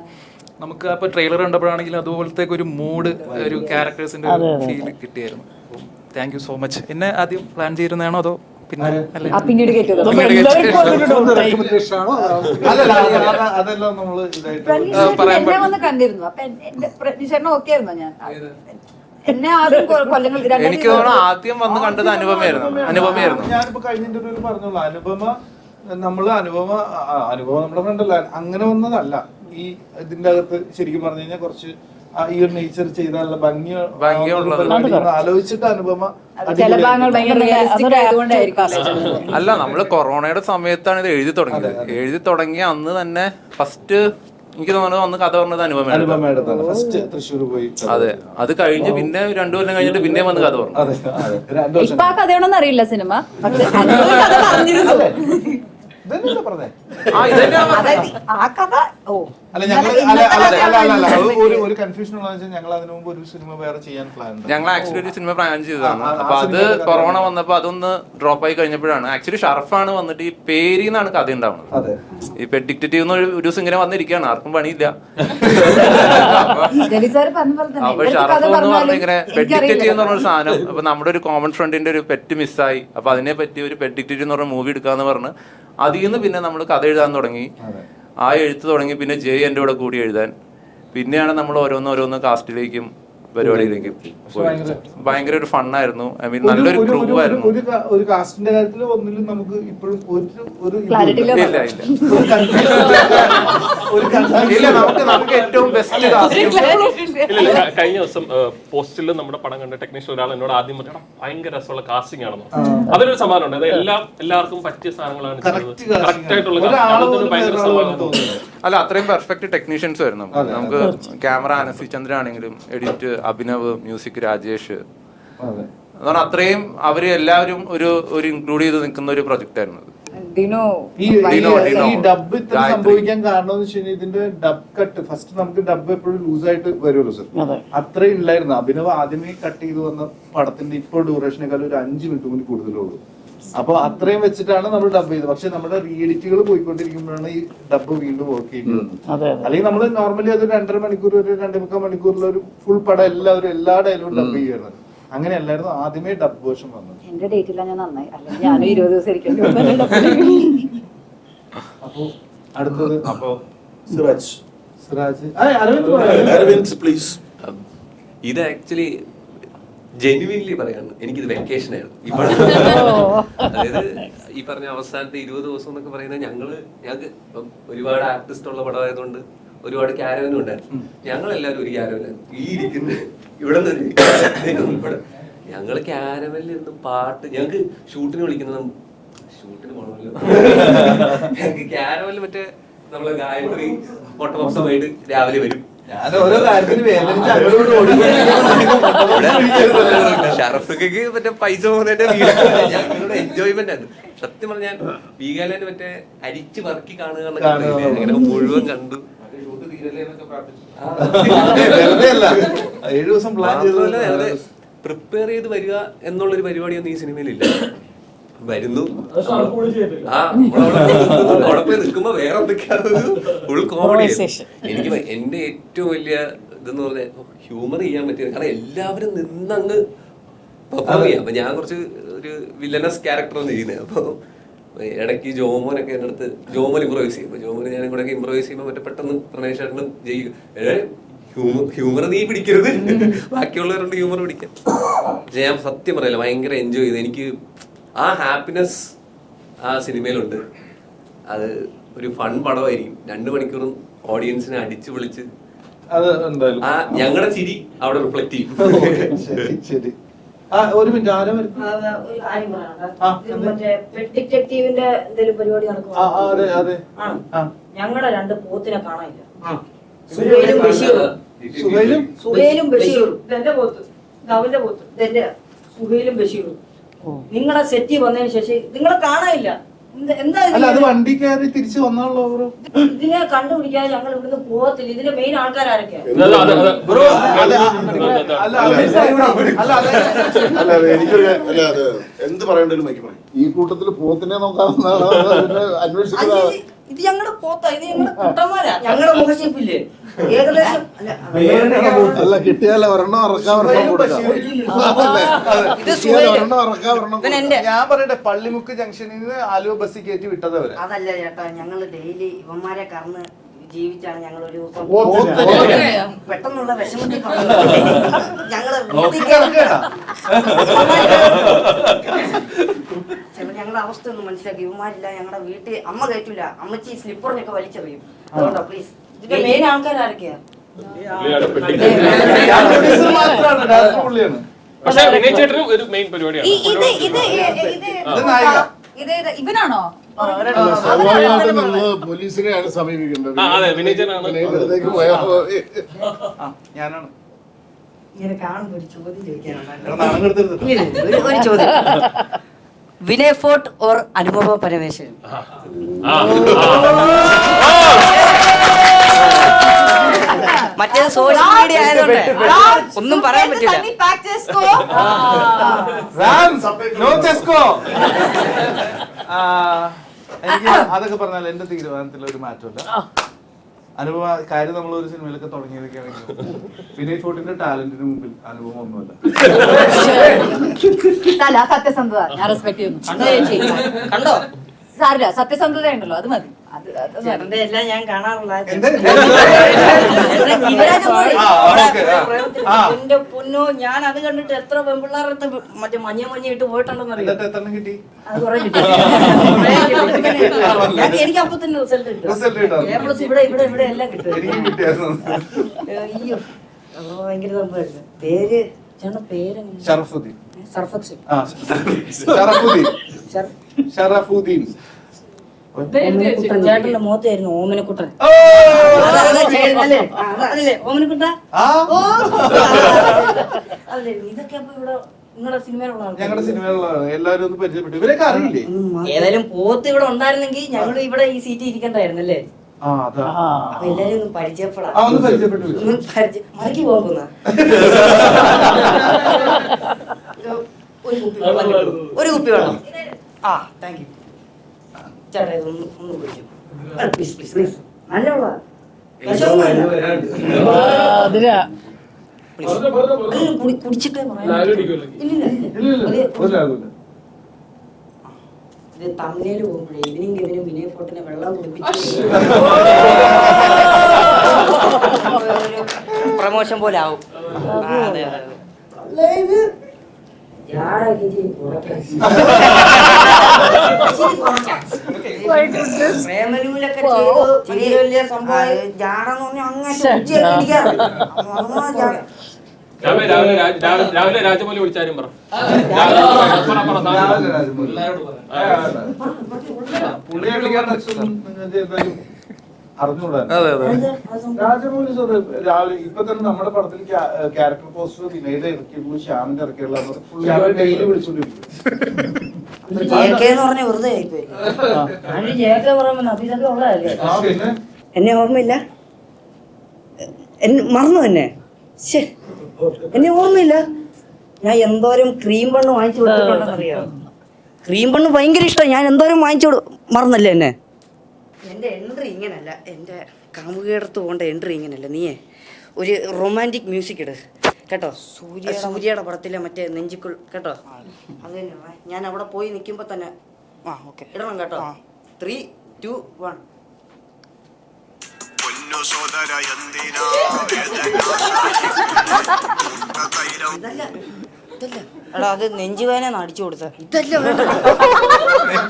നമുക്ക് അപ്പൊ ട്രെയിലർ കണ്ടപ്പോഴാണെങ്കിലും അതുപോലത്തെ ഒരു മൂഡ്, ഒരു ക്യാരക്ടേഴ്സിന്റെ ഒരു ഫീൽ കിട്ടിയായിരുന്നു. Thank you so much. എന്നെ ആദ്യം പ്ലാൻ ചെയ്തിരുന്നതാണോ അതോ പിന്നെ എന്നെ വന്ന് കണ്ടിരുന്നു. അപ്പൊ ചേട്ടൻ ഓക്കെ ആയിരുന്നോ? ഞാൻ എന്നെ ആദ്യം കൊല്ലങ്ങൾ എനിക്ക് തോന്നുന്നു ആദ്യം വന്ന് കണ്ടത് അനുപമയായിരുന്നു. ഞാനിപ്പോ കഴിഞ്ഞ ഇന്റർവ്യൂവിൽ പറഞ്ഞോളൂ, അനുപമ നമ്മുടെ ഫ്രണ്ടല്ല, അങ്ങനെ വന്നതല്ല. ഈ ഇതിന്റെ അകത്ത് ശരിക്കും പറഞ്ഞു കഴിഞ്ഞാൽ കുറച്ച് ഈ ഒരു നേച്ചർ ചെയ്താലുള്ള ഭംഗിയുള്ള ആലോചിച്ചിട്ട് അനുപമ അല്ല, നമ്മള് കൊറോണയുടെ സമയത്താണ് ഇത് എഴുതി തുടങ്ങിയ അന്ന് തന്നെ ഫസ്റ്റ് എനിക്ക് തോന്നുന്നത് അന്ന് കഥ പറഞ്ഞത് അനുപമയാണ്. ഫസ്റ്റ് തൃശ്ശൂർ പോയി. അതെ, അത് കഴിഞ്ഞ് പിന്നെ 2 കൊല്ലം കഴിഞ്ഞിട്ട് പിന്നെ വന്ന് കഥ പറഞ്ഞു. ഇപ്പൊ ആ കഥയാണോന്ന് അറിയില്ല സിനിമ, പക്ഷെ ഇതന്നെയല്ലേ പറഞ്ഞേ? അതായത് ആ കഥ അല്ല ഞങ്ങൾ അല്ല ഒരു കൺഫ്യൂഷൻ ഉള്ളതെന്ന് വെച്ചാൽ ഞങ്ങൾ അതിനു മുമ്പ് ഒരു സിനിമ വേറെ ചെയ്യാൻ പ്ലാൻ ഉണ്ട്. ഞങ്ങൾ ആക്ച്വലി ഒരു സിനിമ പ്ലാൻ ചെയ്തതാണ്. അപ്പൊ അത് കൊറോണ വന്നപ്പോ അതൊന്ന് ഡ്രോപ്പ് ആയി കഴിഞ്ഞപ്പോഴാണ് ആക്ച്വലി ഷറഫാണ് വന്നിട്ട് ഈ പേരിന്നാണ് കഥ ഉണ്ടാവുന്നത്. ഈ പെഡിക്റ്റേറ്റീവ് ഒരു ദിവസം ഇങ്ങനെ വന്നിരിക്കുകയാണ്, ആർക്കും പണിയില്ല. അപ്പൊ ഷറഫ് എന്ന് പറഞ്ഞ ഇങ്ങനെ പെഡിക്റ്റേറ്റീവ് എന്ന് പറഞ്ഞൊരു സാധനം, അപ്പൊ നമ്മുടെ ഒരു കോമൺ ഫ്രണ്ടിന്റെ ഒരു പെറ്റ് മിസ്സായി, അപ്പൊ അതിനെ പറ്റി ഒരു പെഡിക്റ്റേറ്റീവ് എന്ന് പറഞ്ഞ മൂവി എടുക്കാന്ന് പറഞ്ഞ് അതിൽ നിന്ന് പിന്നെ നമ്മൾ കഥ എഴുതാൻ തുടങ്ങി. ആ എഴുത്ത് തുടങ്ങി പിന്നെ ജയ് എൻ്റെ കൂടെ കൂടി എഴുതാൻ. പിന്നെയാണ് നമ്മൾ ഓരോന്നോരോന്ന് കാസ്റ്റിലേക്കും പരിപാടിയിലേക്കും പോയത്. ഭയങ്കര ഒരു ഫണ്ണായിരുന്നു. ഐ മീൻ നല്ലൊരു ക്രൂ ആയിരുന്നു. ഒരു കാസ്റ്റിന്റെ കാര്യത്തിൽ ഒന്നിലും നമുക്ക് ഇപ്പോഴും ഇല്ല, നമുക്ക് ഏറ്റവും ബെസ്റ്റ് കഴിഞ്ഞ ദിവസം പോസ്റ്റിൽ നമ്മുടെ പടം കണ്ട ടെക്നീഷ്യൻ ഒരാൾ എന്നോട് ആദ്യം പറഞ്ഞാൽ ഭയങ്കര രസമുള്ള കാസ്റ്റിംഗ് ആണെന്ന്. അതൊരു സമ്മാനം ഉണ്ട്. എല്ലാവർക്കും പറ്റിയ സാധനങ്ങളാണ് കറക്റ്റ് ആയിട്ടുള്ള. അല്ല, അത്രയും പെർഫെക്റ്റ് ടെക്നീഷ്യൻസ് ആയിരുന്നു. നമുക്ക് ക്യാമറ അനസി ചന്ദ്രൻ ആണെങ്കിലും, എഡിറ്റ് അഭിനവ്, മ്യൂസിക് രാജേഷ്, അത്രയും അവര് എല്ലാവരും ഒരു ഇൻക്ലൂഡ് ചെയ്ത് നിൽക്കുന്ന ഒരു പ്രൊജക്ട് ആയിരുന്നു. ഈ ഡബ് ഇത്ര സംഭവിക്കാൻ കാരണം എന്ന് വെച്ച് കഴിഞ്ഞാൽ ഇതിന്റെ ഡബ് കട്ട് ഫസ്റ്റ് നമുക്ക് ഡബ് എപ്പോഴും ലൂസായിട്ട് വരുമല്ലോ സർ, അത്രയും ഇല്ലായിരുന്നു. അഭിനവ് ആദ്യമേ കട്ട് ചെയ്ത് വന്ന പടത്തിന്റെ ഇപ്പോൾ ഡ്യൂറേഷനേക്കാളും ഒരു 5 മിനിറ്റ് കൂടി കൂടുതലുള്ളൂ. അപ്പൊ അത്രയും വെച്ചിട്ടാണ് നമ്മൾ ഡബ് ചെയ്തത്. പക്ഷെ നമ്മുടെ റീ എഡിറ്റുകൾ പോയിക്കൊണ്ടിരിക്കുമ്പോഴാണ് ഈ ഡബ് വീണ്ടും വർക്ക് ചെയ്യുന്നത്. അല്ലെങ്കിൽ നമ്മൾ നോർമലി അത് 2.5 മണിക്കൂർ ഒരു 2.25 മണിക്കൂറിൽ ഒരു ഫുൾ പടം എല്ലാവരും എല്ലാ ഡയലോഗും ഡബ് ചെയ്യുന്നത്. അങ്ങനെയല്ലായിരുന്നു ആദ്യമേ ഡബ് വേർഷൻ വന്നത്. എന്റെ ഡേറ്റില്ല, ഞാൻ നന്നായി. അല്ലെങ്കിൽ ഞാനും 20 ദിവസം ഇരിക്കേണ്ടി. അപ്പൊ അടുത്തത് അപ്പോ സിറാജ് അരവിന്ദ് പ്ലീസ്. ഇത് ആക്ച്വലി ജെന്യുവിൻലി പറയാണ്, എനിക്കിത് വെക്കേഷൻ ആയിരുന്നു. അതായത് ഈ പറഞ്ഞ അവസാനത്തെ 20 ദിവസം എന്നൊക്കെ പറയുന്നത് ഞങ്ങൾക്ക് ഒരുപാട് ആർട്ടിസ്റ്റ് ഉള്ള പടമായതുകൊണ്ട് ഒരുപാട് ക്യാരവനും ഉണ്ടായിരുന്നു. ഞങ്ങളെല്ലാവരും ഒരു ക്യാരവനായിരുന്നു. ഈ ഇരിക്കുന്ന ഇവിടെ നിന്ന് ഞങ്ങള് ക്യാരവനിൽ നിന്ന് പാട്ട്, ഞങ്ങക്ക് ഷൂട്ടിന് വിളിക്കുന്നത്, ഷൂട്ടിന് പോകണമല്ലോ, ഞങ്ങൾക്ക് ക്യാരവനിൽ മറ്റേ നമ്മളെ ഗായത്രി മൊട്ടമൊസമായിട്ട് രാവിലെ വരും. ഷറഫിക്ക് മറ്റേ പൈസ പോകുന്നതിന്റെ ഞങ്ങളുടെ എൻജോയ്മെന്റ് ആയിരുന്നു. സത്യം പറഞ്ഞാൽ വീഗാലാൻഡ് മറ്റേ അരിച്ച് വർക്കി കാണുക അങ്ങനെ മുഴുവൻ കണ്ടു. പ്രിപ്പയർ ചെയ്ത് വരിക എന്നുള്ളൊരു പരിപാടിയൊന്നും ഈ സിനിമയിലില്ല. വരുന്നു, അവിടെ പോയി നിൽക്കുമ്പോ വേറെ എന്തൊക്കെയാണ് ഫുൾ കോമഡി. എനിക്ക് എന്റെ ഏറ്റവും വലിയ ഇതെന്ന് പറഞ്ഞാൽ ഹ്യൂമർ ചെയ്യാൻ പറ്റിയത്, കാരണം എല്ലാവരും നിന്നങ്ങ് പെർഫോം ചെയ്യാം. അപ്പൊ ഞാൻ കുറച്ച് ഒരു വില്ലനസ് ക്യാരക്ടറാണ് ചെയ്യുന്നത്. അപ്പൊ ഇടയ്ക്ക് ജോമോനൊക്കെ എൻ്റെ അടുത്ത് ജോമോൻ ഇംപ്രവൈസ് ചെയ്യും. അപ്പൊ ജോമോന് ഞാൻ കൂടെ ഇംപ്രവൈസ് ചെയ്യുമ്പോൾ മറ്റേ പെട്ടെന്ന് പ്രണയ് ചേട്ടനും ചെയ്യും, ഹ്യൂമർ നീ പിടിക്കരുത്, ബാക്കിയുള്ളവരുണ്ട് ഹ്യൂമർ പിടിക്കാൻ. പക്ഷെ ഞാൻ സത്യം പറയില്ല, ഭയങ്കര എൻജോയ് ചെയ്ത്. എനിക്ക് ആ ഹാപ്പിനെസ് ആ സിനിമയിലുണ്ട്. അത് ഒരു ഫൺ പടമായിരിക്കും. 2 മണിക്കൂറും ഓഡിയൻസിനെ അടിച്ചു വിളിച്ച് ആ ഞങ്ങളുടെ ചിരി അവിടെ റിഫ്ലക്ട് ചെയ്യും. ശരി, ഒരു മിനിറ്റ്. ഡിറ്റക്റ്റീവിന്റെ എന്തെങ്കിലും പരിപാടി നടക്കും. ഞങ്ങളുടെ 2 പോത്തിനെ കാണാനില്ല. സുഹൈലും ബഷീറും. ഇതെന്റെ പോത്ത്, അവന്റെ പോത്ത്, ഇതെന്റെ സുഹൈലും ബഷീറും. നിങ്ങളെ സെറ്റ് വന്നതിന് ശേഷം നിങ്ങളെ കാണാനില്ല. എന്താ വണ്ടി കയറി തിരിച്ചു വന്നാണല്ലോ. ഇതിനെ കണ്ടുപിടിക്കാതെ ഞങ്ങൾ ഇവിടുന്ന് പോകത്തില്ല. ഇതിന്റെ മെയിൻ ആൾക്കാരൊക്കെ എന്ത് പറയണ്ടല്ലോ മൈക്ക് പറയും. ഈ കൂട്ടത്തിൽ പോത്തിനെ നോക്കാവുന്നതാണ് അന്വേഷിക്കുന്നത്. ഇത് ഞങ്ങളുടെ പോത്താ, ഇത് ഞങ്ങളുടെ കുട്ടന്മാരാ, ഞങ്ങളുടെ മുഖശിപ്പില്ലേ ഏകദേശം. അല്ല, കിട്ടിയാൽ ഒരെണ്ണം ഇറക്കാൻ ഞാൻ പറയട്ടെ, പള്ളിമുക്ക് ജംഗ്ഷനിൽ നിന്ന് ആലുവ ബസ് കയറ്റി വിട്ടത് അവര്. അതല്ല ചേട്ടാ, ഞങ്ങള് ഡെയിലി ഇവന്മാരെ കറന്ന് ജീവിച്ചാണ് ഞങ്ങൾ ഒരു ദിവസം പെട്ടെന്നുള്ള വിഷമത്തിൽ ഞങ്ങള് ഞങ്ങളുടെ അവസ്ഥ ഒന്ന് മനസ്സിലാക്കി. ഇവന്മാരില്ല, ഞങ്ങളുടെ വീട്ടിൽ അമ്മ കയറ്റില്ല, അമ്മച്ചി സ്ലിപ്പറിനൊക്കെ വലിച്ചെറിയും. അതുകൊണ്ടാ പ്ലീസ്. ഇതിന്റെ മെയിൻ ആൾക്കാരൊക്കെയാ. ഇവനാണോ പോലീസിനെയാണ് സമീപിക്കേണ്ടത്. ഞാനാണ്. ഇങ്ങനെ കാണുമ്പോ ഒരു ചോദ്യം ചോദിക്കാനാണ്. ഒരു ചോദ്യം. Vinay fort or Anupama Parameswaran? മറ്റേത് സോഷ്യൽ മീഡിയ ആയതുകൊണ്ട് ഒന്നും പറയാൻ പറ്റില്ല. എനിക്ക് അതൊക്കെ പറഞ്ഞാൽ എന്റെ തീരുമാനത്തിൽ ഒരു മാറ്റമില്ല. അനുപമ കാര്യം നമ്മൾ ഒരു സിനിമയിലൊക്കെ തുടങ്ങിയതൊക്കെയാണെങ്കിലും വിനയ് ഫോർട്ടിന്റെ ടാലന്റിന് മുമ്പിൽ അനുപമ ഒന്നുമല്ല. സത്യസന്ധത ഞാൻ റെസ്പെക്ട് ചെയ്യുന്നു. കണ്ടോ സാരില്ല, സത്യസന്ധത ഉണ്ടല്ലോ, അത് മതി. ചേട്ടന്റെ എല്ലാം ഞാൻ കാണാറുള്ള എന്റെ പൊന്നോ, ഞാൻ അത് കണ്ടിട്ട് എത്ര പെൺപിള്ളേരുടെ മറ്റേ മഞ്ഞ ഇട്ട് പോയിട്ടുണ്ടെന്ന് അറിയാം. അത് കുറെ കിട്ടി. എനിക്ക് അപ്പൊ തന്നെ റിസൾട്ട് കിട്ടും. ഇവിടെ ഇവിടെ ഇവിടെ എല്ലാം കിട്ടും. അയ്യോ ഭയങ്കര സംഭവമായിരുന്നു. പേര് ചേട്ടന്റെ പേര് ഷറഫുദ്ദീൻ. ചേട്ടന്റെ മുഖത്തായിരുന്നു ഓമനക്കുട്ടൻ. ഓമനക്കുട്ട ഇതൊക്കെ അപ്പൊ ഇവിടെ നിങ്ങളുടെ സിനിമയിലുള്ള ഞങ്ങളുടെ സിനിമയിലുള്ള എല്ലാവരും ഒന്ന് പരിചയപ്പെട്ടു. ഇവരൊക്കെ അറിയില്ലേ? ഏതായാലും പോത്ത് ഇവിടെ ഉണ്ടായിരുന്നെങ്കിൽ ഞങ്ങൾ ഇവിടെ ഈ സീറ്റ് ഇരിക്കണ്ടായിരുന്നല്ലേ? അപ്പൊ എല്ലാരും ഒന്ന് പരിചയപ്പെടാം. മടക്കി പോകുന്ന ഒരു കുപ്പി വേണം. ആ താങ്ക് യു ചേട്ടാ. ഇതൊന്ന് ഒന്ന് കുടിച്ചു പ്ലീസ് പ്ലീസ് പ്ലീസ്. നല്ല കുടിച്ചിട്ടേ ഇത് തമിഴില് പോകുമ്പോഴേ ഇതിനും വിനയ് ഫോർട്ടിനെ വെള്ളം കുടിപ്പിച്ചു പ്രമോഷൻ പോലെ ആവും. അതെ അതെ പ്രേമലൂലൊക്കെ ചെയ്തു വലിയ സംഭവം. ജാടെന്ന് പറഞ്ഞാൽ അങ്ങനെ രാവിലെ രാജമൗലി വിളിച്ചാലും പറ. അറിഞ്ഞൂടാ. രാജമൗലി സാർ രാവിലെ ഇപ്പൊ തന്നെ നമ്മുടെ പടത്തിൽ ക്യാരക്ടർ പോസ്റ്റർ വിനയുടെ ഇറക്കിയുള്ളൂ, ശ്യാമിന്റെ ഇറക്കിയുള്ള ഡെയിലി വിളിച്ചോണ്ടിരിക്കും. പറഞ്ഞ വെറുതെ പറയുമ്പോ ഉള്ളതല്ലേ? എന്നെ ഓർമ്മയില്ല, മറന്നു തന്നെ. എന്നെ ഓർമ്മയില്ല. ഞാൻ എന്തോരം ക്രീം ബണ്ണ് വാങ്ങിച്ചു കൊടുത്തിട്ടുണ്ടെന്നറിയാം. ക്രീം ബണ്ണ് ഭയങ്കര ഇഷ്ടം. ഞാൻ എന്തോരം വാങ്ങിച്ചു മറന്നല്ലേ എന്നെ? എൻ്റെ എൻട്രി ഇങ്ങനല്ല, എൻ്റെ കാമുകയടുത്ത് പോകേണ്ട എൻട്രി ഇങ്ങനല്ല. നീയേ ഒരു റൊമാൻറ്റിക് മ്യൂസിക് ഇട് കേട്ടോ. സൂര്യയുടെ പടത്തിലെ മറ്റേ നെഞ്ചിക്കുൾ കേട്ടോ. അത് തന്നെ ഞാൻ അവിടെ പോയി നിൽക്കുമ്പോൾ തന്നെ ഓക്കെ ഇടണം കേട്ടോ. 3, 2, 1. ഇതല്ല ഇതല്ല എടാ, അത് നെഞ്ചുവേന അടിച്ചു കൊടുത്ത ഇതല്ല.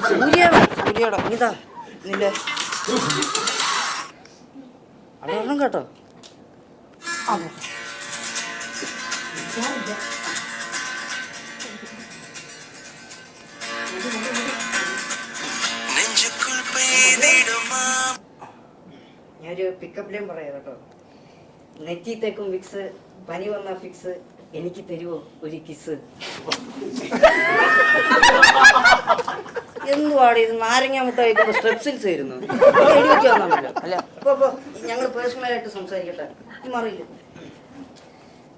സൂര്യയുടെ ഇതാ നിന്റെ അടണം കേട്ടോ. ഞാനൊരു പിക്കപ്പ് ലൈൻ പറയാം കേട്ടോ. നെറ്റി തേക്കും വിക്സ്, പനി വന്ന ഫിക്സ്, എനിക്ക് തരുവോ ഒരു കിസ്. എന്തുവാണ് ഇത്? നാരങ്ങ മുട്ട വയ്ക്കുമ്പോ സ്ട്രെപ്സിൽസ് ആയിരുന്നു. അല്ല ഇപ്പൊ ഞങ്ങൾ പേഴ്സണലായിട്ട് സംസാരിക്കട്ടെ. മാറിയില്ല.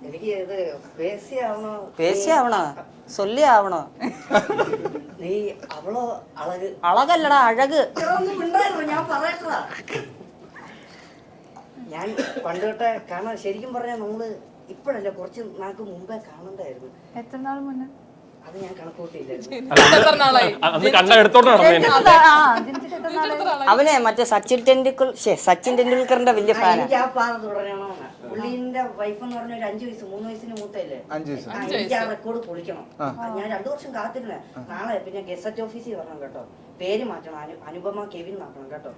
എനിക്ക് ഇത് പേശിയാവണോ സൊല്ലിയാവണോ? നീ അവളോ അഴക്? അഴകല്ലടാ അഴക്. ഞാൻ പറയട്ടാ. ഞാൻ പണ്ട് തൊട്ടേ കാണാൻ ശരിക്കും പറഞ്ഞാൽ നമ്മള് ഇപ്പോഴല്ല, കുറച്ച് നാൾക്ക് മുമ്പേ കാണണ്ടായിരുന്നു. എത്ര നാൾ മുന്നേ? അത് ഞാൻ കണക്കൂട്ടിയില്ലായിരുന്നു. അവനെ മറ്റേ സച്ചിൻ ടെണ്ടുൽക്കറിന്റെ വലിയ ഫാനാണ്. എനിക്ക് ആ പാത തുടരണം. പുള്ളിന്റെ വൈഫ് എന്ന് പറഞ്ഞ ഒരു 5 വയസ്സ് 3 വയസ്സിന് മൂത്തല്ലേ. എനിക്ക് ആ റെക്കോർഡ് പൊളിക്കണം. ഞാൻ 2 വർഷം കാത്തിരുന്നേ. നാളെ പിന്നെ ഗസറ്റ് ഓഫീസിൽ വരണം കേട്ടോ. പേര് മാറ്റണം, അനുപമ കെവിൻ മാറ്റണം കേട്ടോ.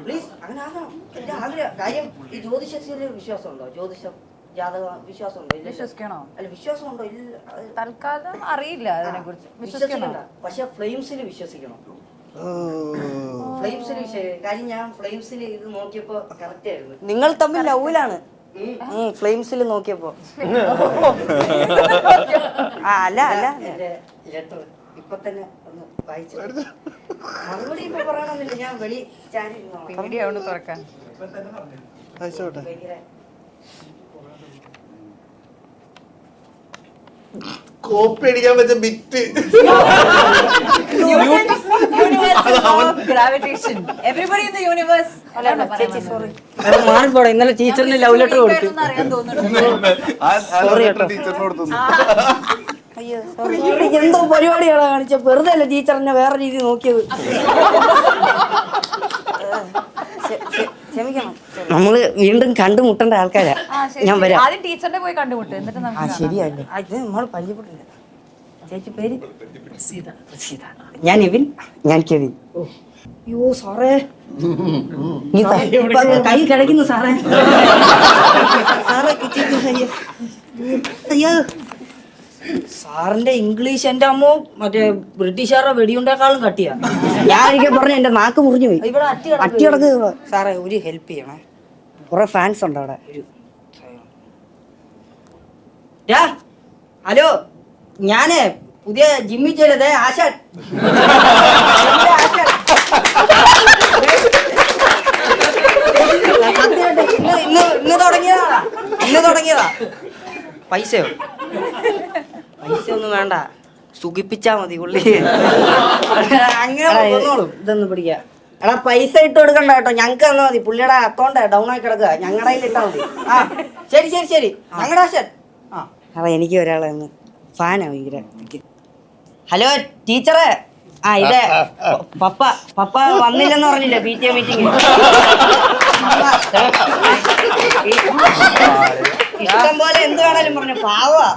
പ്ലീസ് അങ്ങനെ ആകണം. എന്റെ ആഗ്രഹം. കാര്യം ഈ ജ്യോതിഷത്തിൽ വിശ്വാസമുണ്ടോ? ജ്യോതിഷം ജാതക വിശ്വാസമുണ്ടോ? വിശ്വസിക്കണോ? അല്ല വിശ്വാസമുണ്ടോ? ഇല്ല, തൽക്കാലം അറിയില്ല അതിനെ കുറിച്ച്. വിശ്വസിക്കണ്ട, പക്ഷെ ഫ്ലെയിംസിൽ വിശ്വസിക്കണം. ഫ്ലെയിംസിൽ കാര്യം ഞാൻ ഫ്ലെയിംസിൽ ഇത് നോക്കിയപ്പോ കറക്റ്റ് ആയിരുന്നു. നിങ്ങൾ തമ്മിൽ ലൗവിലാണ് ഫ്ലെയിംസിൽ നോക്കിയപ്പോ. അല്ല ലെറ്റർ ഇപ്പൊ തന്നെ ഒന്ന് വായിച്ചു. മറുപടി ഇപ്പൊ പറയണമെന്നില്ല, ഞാൻ വെളി ചാരി പേടിയാവുന്നു തുറക്കാൻ. കോപ്പി അടിക്കാൻ പറ്റ ബിറ്റ് മാറിപ്പോടാ. ഇന്നലെ ടീച്ചറിന് ലവ് ലെറ്റർ കൊടുത്തു. ടീച്ചറിന് കൊടുത്തു. അയ്യോ സോറി. എന്തോ പരിപാടിയാണ് കാണിച്ച, വെറുതെ അല്ല ടീച്ചറിനെ വേറെ രീതി നോക്കിയത്. ക്ഷമിക്കണം, നമ്മള് വീണ്ടും കണ്ടുമുട്ടേണ്ട ആൾക്കാരാ. ഞാൻ വരാം. ആദ്യം ടീച്ചറിനെ പോയി കണ്ടുമുട്ട്, എന്നിട്ട് നമുക്ക് ശരിയല്ലേ? ഇത് നമ്മൾ പരിചയപ്പെട്ടില്ല. ചേച്ചി പേര് ഞാൻ എവിൻ, ഞാൻ കെവിൻ. അയ്യോ സാറേ, കൈ കിടക്കുന്നു സാറേ. സാറേ അയ്യോ, സാറിന്റെ ഇംഗ്ലീഷ് എന്റെ അമ്മോ മറ്റേ ബ്രിട്ടീഷുകാരുടെ വെടിയുണ്ടേക്കാളും കട്ടിയാ. ഞാൻ എനിക്ക് പറഞ്ഞു എന്റെ നാക്ക് മുറിഞ്ഞു പോയി. അട്ടി കിടക്ക്. സാറേ ഒരു ഹെൽപ്പ് ചെയ്യണേ, കുറെ ഫാൻസ് ഉണ്ട് അവിടെ. ഒരു ഹലോ, ഞാന് പുതിയ ജിമ്മി ചെയ്തത് ആശാൻ. ഇന്ന് തുടങ്ങിയതാ. പൈസയോ ഒന്നും വേണ്ട, സുഖിപ്പിച്ചാ മതി പുള്ളി. അങ്ങനെ ഇതൊന്ന് പിടിക്കാം. എടാ പൈസ ഇട്ട് കൊടുക്കണ്ട കേട്ടോ, ഞങ്ങക്ക് തന്നാ മതി. പുള്ളിയുടെ അക്കൗണ്ട് ഡൗൺ ആയി കിടക്കുക, ഞങ്ങളുടെ കയ്യിൽ ഇട്ടാ മതി. ആ ശരി ശരി ശരി, ഞങ്ങളുടെ ആശാൻ. അതാ എനിക്ക് ഒരാളെ ഫാനാ ഭയങ്കര. ഹലോ ടീച്ചറെ, ഇത് പപ്പ വന്നില്ലെന്ന് പറഞ്ഞില്ലേ PTA മീറ്റിംഗ്? ഇഷ്ടം പോലെ എന്ത് വേണേലും പറഞ്ഞു, പാവാ.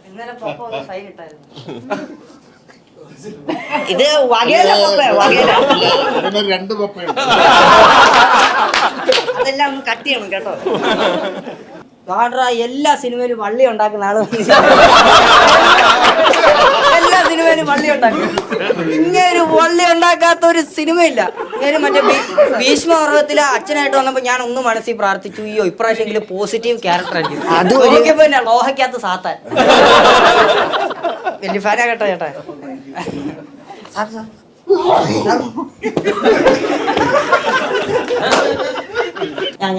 ഇന്നലെ പപ്പ ഒന്ന് സൈൻ ഇട്ടായിരുന്നു. ഇത് വകയല്ല പപ്പ, വകയല്ല. രണ്ട് പപ്പയുണ്ട്. അതെല്ലാം ഒന്ന് കട്ട് ചെയ്യണം കേട്ടോ. കാട്ര എല്ലാ സിനിമയിലും വള്ളി ഉണ്ടാക്കുന്ന ആള്. എല്ലാ സിനിമയിലും വള്ളി ഉണ്ടാക്കും. ഇങ്ങനെ വള്ളി ഉണ്ടാക്കാത്ത ഒരു സിനിമയില്ല. ഇങ്ങനെ മറ്റേ ഭീഷ്മപർവ്വത്തിലെ അച്ഛനായിട്ട് വന്നപ്പോ ഞാൻ ഒന്ന് മനസ്സിൽ പ്രാർത്ഥിച്ചു, അയ്യോ ഇപ്രാവശ്യം പോസിറ്റീവ് ക്യാരക്ടർ ആയിരിക്കും. അത് ഒരിക്കപ്പോ തന്നെ ലോഹയ്ക്കകത്ത് സാത്താൻ. വലിയ ഫാനാ കേട്ടോ ചേട്ടാ.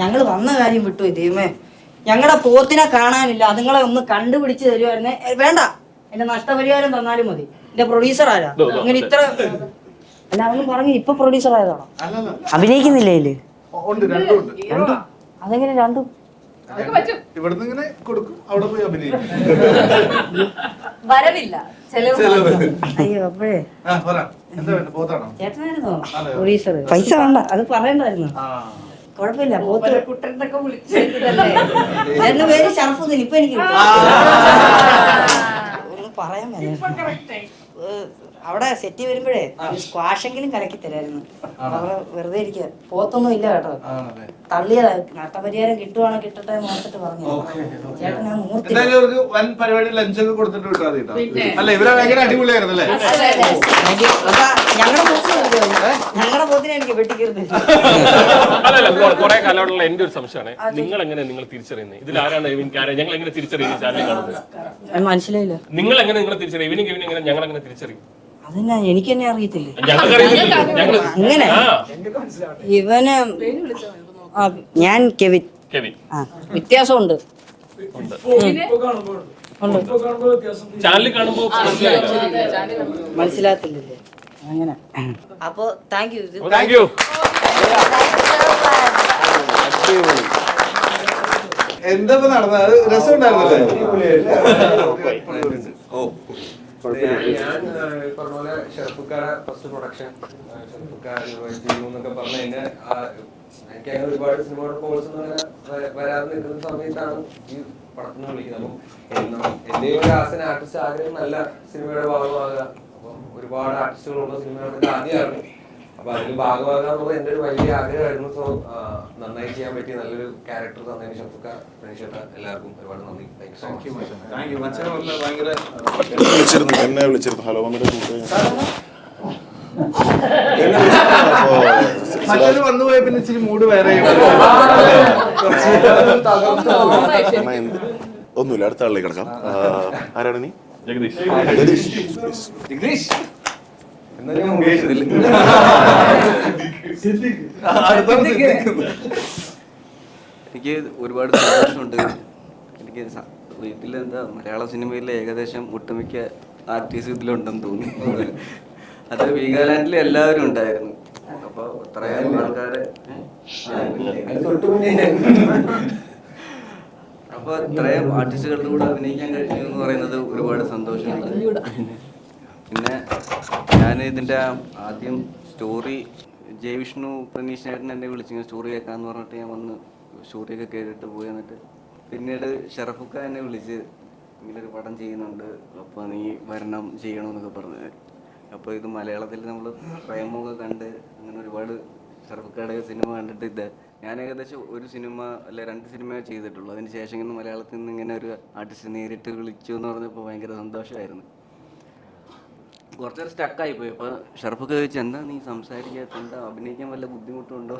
ഞങ്ങള് വന്ന കാര്യം വിട്ടു. ദൈവമേ, ഞങ്ങളുടെ പോത്തിനെ കാണാനില്ല, അതുങ്ങളെ ഒന്ന് കണ്ടുപിടിച്ച് തരുമായിരുന്നേ. വേണ്ട, എന്റെ നഷ്ടപരിഹാരം തന്നാലും മതി. എന്റെ പ്രൊഡ്യൂസർ ആരാ ഇങ്ങനെ ഇത്ര അല്ല അവന് പറഞ്ഞു ഇപ്പൊ പ്രൊഡ്യൂസർ ആയതാണോ? അഭിനയിക്കുന്നില്ലേ ഇതില്? രണ്ടും അതെങ്ങനെ രണ്ടും? ഇവിടുന്ന് ഇങ്ങനെ കൊടുക്കും, അവിടെ പോയി അഭിനയിക്കും. വരവില്ല. അയ്യോ അപ്പോഴേ എന്താ വേണ്ട, പോത്താണോ? ചേട്ടനായിരുന്നോ പ്രൊഡ്യൂസർ? പൈസ വേണ്ട, അത് പറയണ്ടായിരുന്നു. കുഴപ്പമില്ല, പോത്ത് എന്റെ പേര് ഷറഫുദ്ദീൻ. ഇപ്പൊ എനിക്ക് ഒന്നും പറയാൻ പറ്റില്ല. അവിടെ സെറ്റ് വരുമ്പോഴേ സ്ക്വാഷെങ്കിലും കലക്കി തരായിരുന്നു. അവിടെ വെറുതെ ഇരിക്കുക, പോത്തൊന്നും ഇല്ല കേട്ടോ. തള്ളിയതാ. നഷ്ടപരിഹാരം കിട്ടുവാണോ കിട്ടട്ടെ നോക്കിട്ട് പറഞ്ഞു. ചേട്ടൻ ഞാൻ ഒരു വൻ പരിപാടി ലഞ്ചൊക്കെ കൊടുത്തിട്ട് വിട്ടാൽ മതി കേട്ടോ. അല്ല ഇവരെ ഭയങ്കര അടിപൊളിയായിരുന്നു അല്ലേ? ഞങ്ങളുടെ പോത്തിനെ എനിക്ക് വെട്ടിക്കരുത്. കുറെ കാലമുള്ള എന്റെ ഒരു സംശയമാണ്, നിങ്ങൾ എങ്ങനെ നിങ്ങൾ തിരിച്ചറിയുന്നത്? ഇതിൽ ആരാണ് ഞങ്ങൾ എങ്ങനെ തിരിച്ചറിയുന്നത്? ചാനലിൽ കാണുന്നത് മനസ്സിലായില്ല. നിങ്ങൾ എങ്ങനെ നിങ്ങളെ തിരിച്ചറിയും? ഇവനും എങ്ങനെ ഞങ്ങൾ എങ്ങനെ തിരിച്ചറിയും? അതെന്നാ എനിക്ക് തന്നെ അറിയത്തില്ലേ. അങ്ങനെ ഇവന് ഞാൻ കെവിൻ. വ്യത്യാസമുണ്ട്. ചാനലിൽ കാണുമ്പോ മനസ്സിലാത്തില്ലല്ലേ അങ്ങനെ. അപ്പൊ താങ്ക് യു. എന്താ നടന്നത്? രസം ഉണ്ടായിരുന്നല്ലേ? ഞാൻ പറഞ്ഞ പോലെ ഷറഫുക്കാരെ ഫസ്റ്റ് പ്രൊഡക്ഷൻ എന്നൊക്കെ പറഞ്ഞ എന്നെ എനിക്ക് അങ്ങനെ ഒരുപാട് സിനിമയുടെ കോഴ്സ് വരാതെ നിൽക്കുന്ന സമയത്താണ് ഈ പടത്തിന് വിളിക്കുന്നത്. അപ്പം എന്റെ ഒരു ആസന ആർട്ടിസ്റ്റ് ആഗ്രഹം നല്ല സിനിമയുടെ ഭാഗമാകുക. അപ്പം ഒരുപാട് ആർട്ടിസ്റ്റുകളുള്ള സിനിമയുടെ ആദ്യമാണ്. അപ്പൊ അതിൽ ഭാഗമാകാന്നുള്ളത് എന്റെ ഒരു വലിയ ആഗ്രഹമായിരുന്നു. സോ നന്നായി ചെയ്യാൻ പറ്റിയ നല്ലൊരു ക്യാരക്ടർ തന്നതിന് ഷറഫുക്ക, പ്രേക്ഷക എല്ലാവർക്കും ഒരുപാട് നന്ദി. എന്നെ വിളിച്ചിരുന്നു. ഹലോ മമ്മിയുടെ മറ്റൊരു വന്നു പോയ പിന്നെ ഇച്ചിരി മൂഡ് വേറെ ഒന്നുമില്ല, അടുത്ത ആളിലേക്ക് കിടക്കാം. ആരാണ് നീ? ജഗദീഷ്. എനിക്ക് ഒരുപാട് സന്തോഷമുണ്ട്. എനിക്ക് വീട്ടിൽ എന്താ മലയാള സിനിമയിലെ ഏകദേശം ഒട്ടുമിക്ക ആർട്ടിസ്റ്റ് ഇതിലുണ്ടെന്ന് തോന്നുന്നു. അത് വീഗാലാൻഡിൽ എല്ലാവരും ഉണ്ടായിരുന്നു. അപ്പോൾ ഇത്രയും ആൾക്കാരെ അപ്പോൾ ഇത്രയും ആർട്ടിസ്റ്റുകളുടെ കൂടെ അഭിനയിക്കാൻ കഴിഞ്ഞു എന്ന് പറയുന്നത് ഒരുപാട് സന്തോഷമുണ്ട്. പിന്നെ ഞാൻ ഇതിൻ്റെ ആദ്യം സ്റ്റോറി ജയവിഷ്ണു പ്രനീഷ് ചേട്ടൻ എന്നെ വിളിച്ചിങ്ങനെ സ്റ്റോറി കേൾക്കാമെന്ന് പറഞ്ഞിട്ട് ഞാൻ വന്ന് സ്റ്റോറിയൊക്കെ കേട്ടിട്ട് പോയി. എന്നിട്ട് പിന്നീട് ഷറഫുക്ക എന്നെ വിളിച്ച് ഇങ്ങനൊരു പടം ചെയ്യുന്നുണ്ട്, അപ്പോൾ നീ വരണം ചെയ്യണമെന്നൊക്കെ പറഞ്ഞത്. അപ്പോൾ ഇത് മലയാളത്തിൽ നമ്മൾ പ്രേമമൊക്കെ കണ്ട് അങ്ങനെ ഒരുപാട് ഷറഫുക്കയുടെ സിനിമ കണ്ടിട്ട് ഇത് ഞാൻ ഏകദേശം ഒരു സിനിമ അല്ലെ 2 സിനിമയെ ചെയ്തിട്ടുള്ളൂ. അതിന് ശേഷം ഇങ്ങനെ മലയാളത്തിൽ നിന്ന് ഇങ്ങനെ ഒരു ആർട്ടിസ്റ്റ് നേരിട്ട് വിളിച്ചു എന്ന് പറഞ്ഞപ്പോൾ ഭയങ്കര സന്തോഷമായിരുന്നു. കുറച്ചേരം സ്റ്റക്കായി പോയി. അപ്പോൾ ഷറഫൊക്കെ ചോദിച്ചു, എന്താ നീ സംസാരിക്കാത്ത, എന്താ അഭിനയിക്കാൻ വല്ല ബുദ്ധിമുട്ടുണ്ടോ?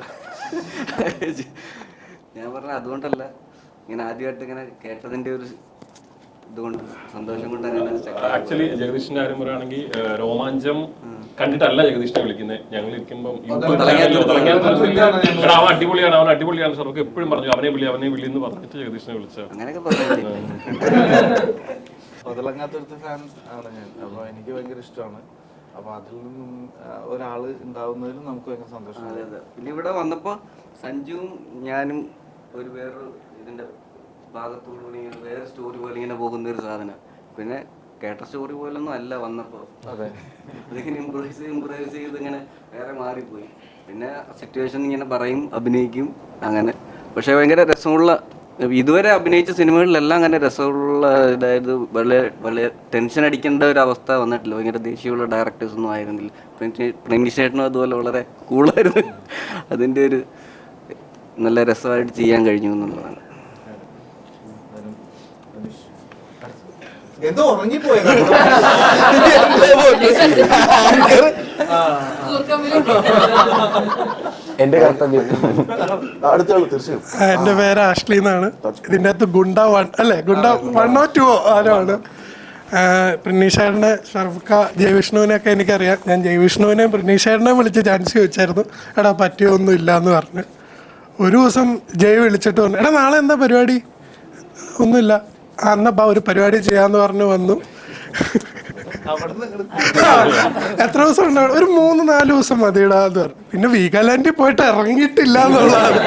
ഞാൻ പറഞ്ഞ അതുകൊണ്ടല്ല, ഇങ്ങനെ ആദ്യമായിട്ട് ഇങ്ങനെ കേട്ടതിൻ്റെ ഒരു ഇതുകൊണ്ട് സന്തോഷം കൊണ്ട് അങ്ങനെ ആക്ച്വലി ജഗദീഷിന്റെ കാര്യം പറയുകയാണെങ്കിൽ രോമാഞ്ചം കണ്ടിട്ടല്ല ജഗദീഷിനെ വിളിക്കുന്നത്. ഞങ്ങൾ ഇരിക്കുമ്പോൾ അവൻ അടിപൊളിയാണ്, അവൻ അടിപൊളിയാണ്. സാർക്ക് എപ്പോഴും പറഞ്ഞു അവനെ വിളി എന്ന് പറഞ്ഞിട്ട് ജഗദീഷിനെ വിളിച്ചത്. അങ്ങനെയൊക്കെ പറഞ്ഞു. ഒതളങ്ങാത്തൊരു ഫാൻ ആണ് ഞാൻ. അപ്പോൾ എനിക്ക് ഭയങ്കര ഇഷ്ടമാണ്. അപ്പോൾ അതിൽ നിന്നും ഒരാൾ ഉണ്ടാവുന്നതിലും നമുക്ക് ഭയങ്കര സന്തോഷം. അതെ അതെ. പിന്നെ ഇവിടെ വന്നപ്പോൾ സഞ്ജുവും ഞാനും ഒരു വേറൊരു ഇതിൻ്റെ ഭാഗത്തോടുകൂടി വേറെ സ്റ്റോറി പോലെ ഇങ്ങനെ പോകുന്ന ഒരു സാധനം. പിന്നെ കേട്ട സ്റ്റോറി പോലൊന്നും അല്ല വന്നപ്പോൾ. അതെ, അതിങ്ങനെ ഇമ്പ്രൈസ് ചെയ്ത് ഇങ്ങനെ വേറെ മാറിപ്പോയി. പിന്നെ സിറ്റുവേഷൻ ഇങ്ങനെ പറയും, അഭിനയിക്കും അങ്ങനെ. പക്ഷേ ഭയങ്കര രസമുള്ള, ഇതുവരെ അഭിനയിച്ച സിനിമകളിലെല്ലാം അങ്ങനെ രസമുള്ള, അതായത് വളരെ ടെൻഷൻ അടിക്കേണ്ട ഒരു അവസ്ഥ വന്നിട്ടില്ല. ഭയങ്കര ദേഷ്യമുള്ള ഡയറക്ടേഴ്സ് ഒന്നും ആയിരുന്നില്ല. പ്രനീഷ് ചേട്ടനും അതുപോലെ വളരെ കൂളായിരുന്നു. അതിൻ്റെ ഒരു നല്ല രസമായിട്ട് ചെയ്യാൻ കഴിഞ്ഞു എന്നുള്ളതാണ്. എന്തോ ഉറങ്ങിപ്പോയത് എന്റെ കർത്തവ്യം. അടുത്ത ആള് തീർച്ചയായും. എന്റെ പേര് ആഷ്ലി എന്നാണ്. ഇതിൻ്റെ അകത്ത് ഗുണ്ട 1 അല്ലേ, ഗുണ്ട 1 or 2 ആരാണ്. പ്രനീഷേട്ടനെ, ഷറഫുക്ക, ജയവിഷ്ണുവിനെയൊക്കെ എനിക്കറിയാം. ഞാൻ ജയവിഷ്ണുവിനെയും പ്രനീഷേട്ടനെയും വിളിച്ച് ചാൻസ് ചോദിച്ചായിരുന്നു. എടാ പറ്റിയൊന്നും ഇല്ല എന്ന് പറഞ്ഞ്. ഒരു ദിവസം ജയ് വിളിച്ചിട്ട് പറഞ്ഞു, എടാ നാളെ എന്താ പരിപാടി? ഒന്നുമില്ല. അന്നപ്പോൾ ഒരു പരിപാടി ചെയ്യാന്ന് പറഞ്ഞു വന്നു. എത്ര ദിവസം ഉണ്ടാവും? ഒരു 3-4 ദിവസം മതിയിടാ എന്ന് പറഞ്ഞു. പിന്നെ വീഗാലാൻഡിൽ പോയിട്ട് ഇറങ്ങിയിട്ടില്ല എന്നുള്ളതാണ്.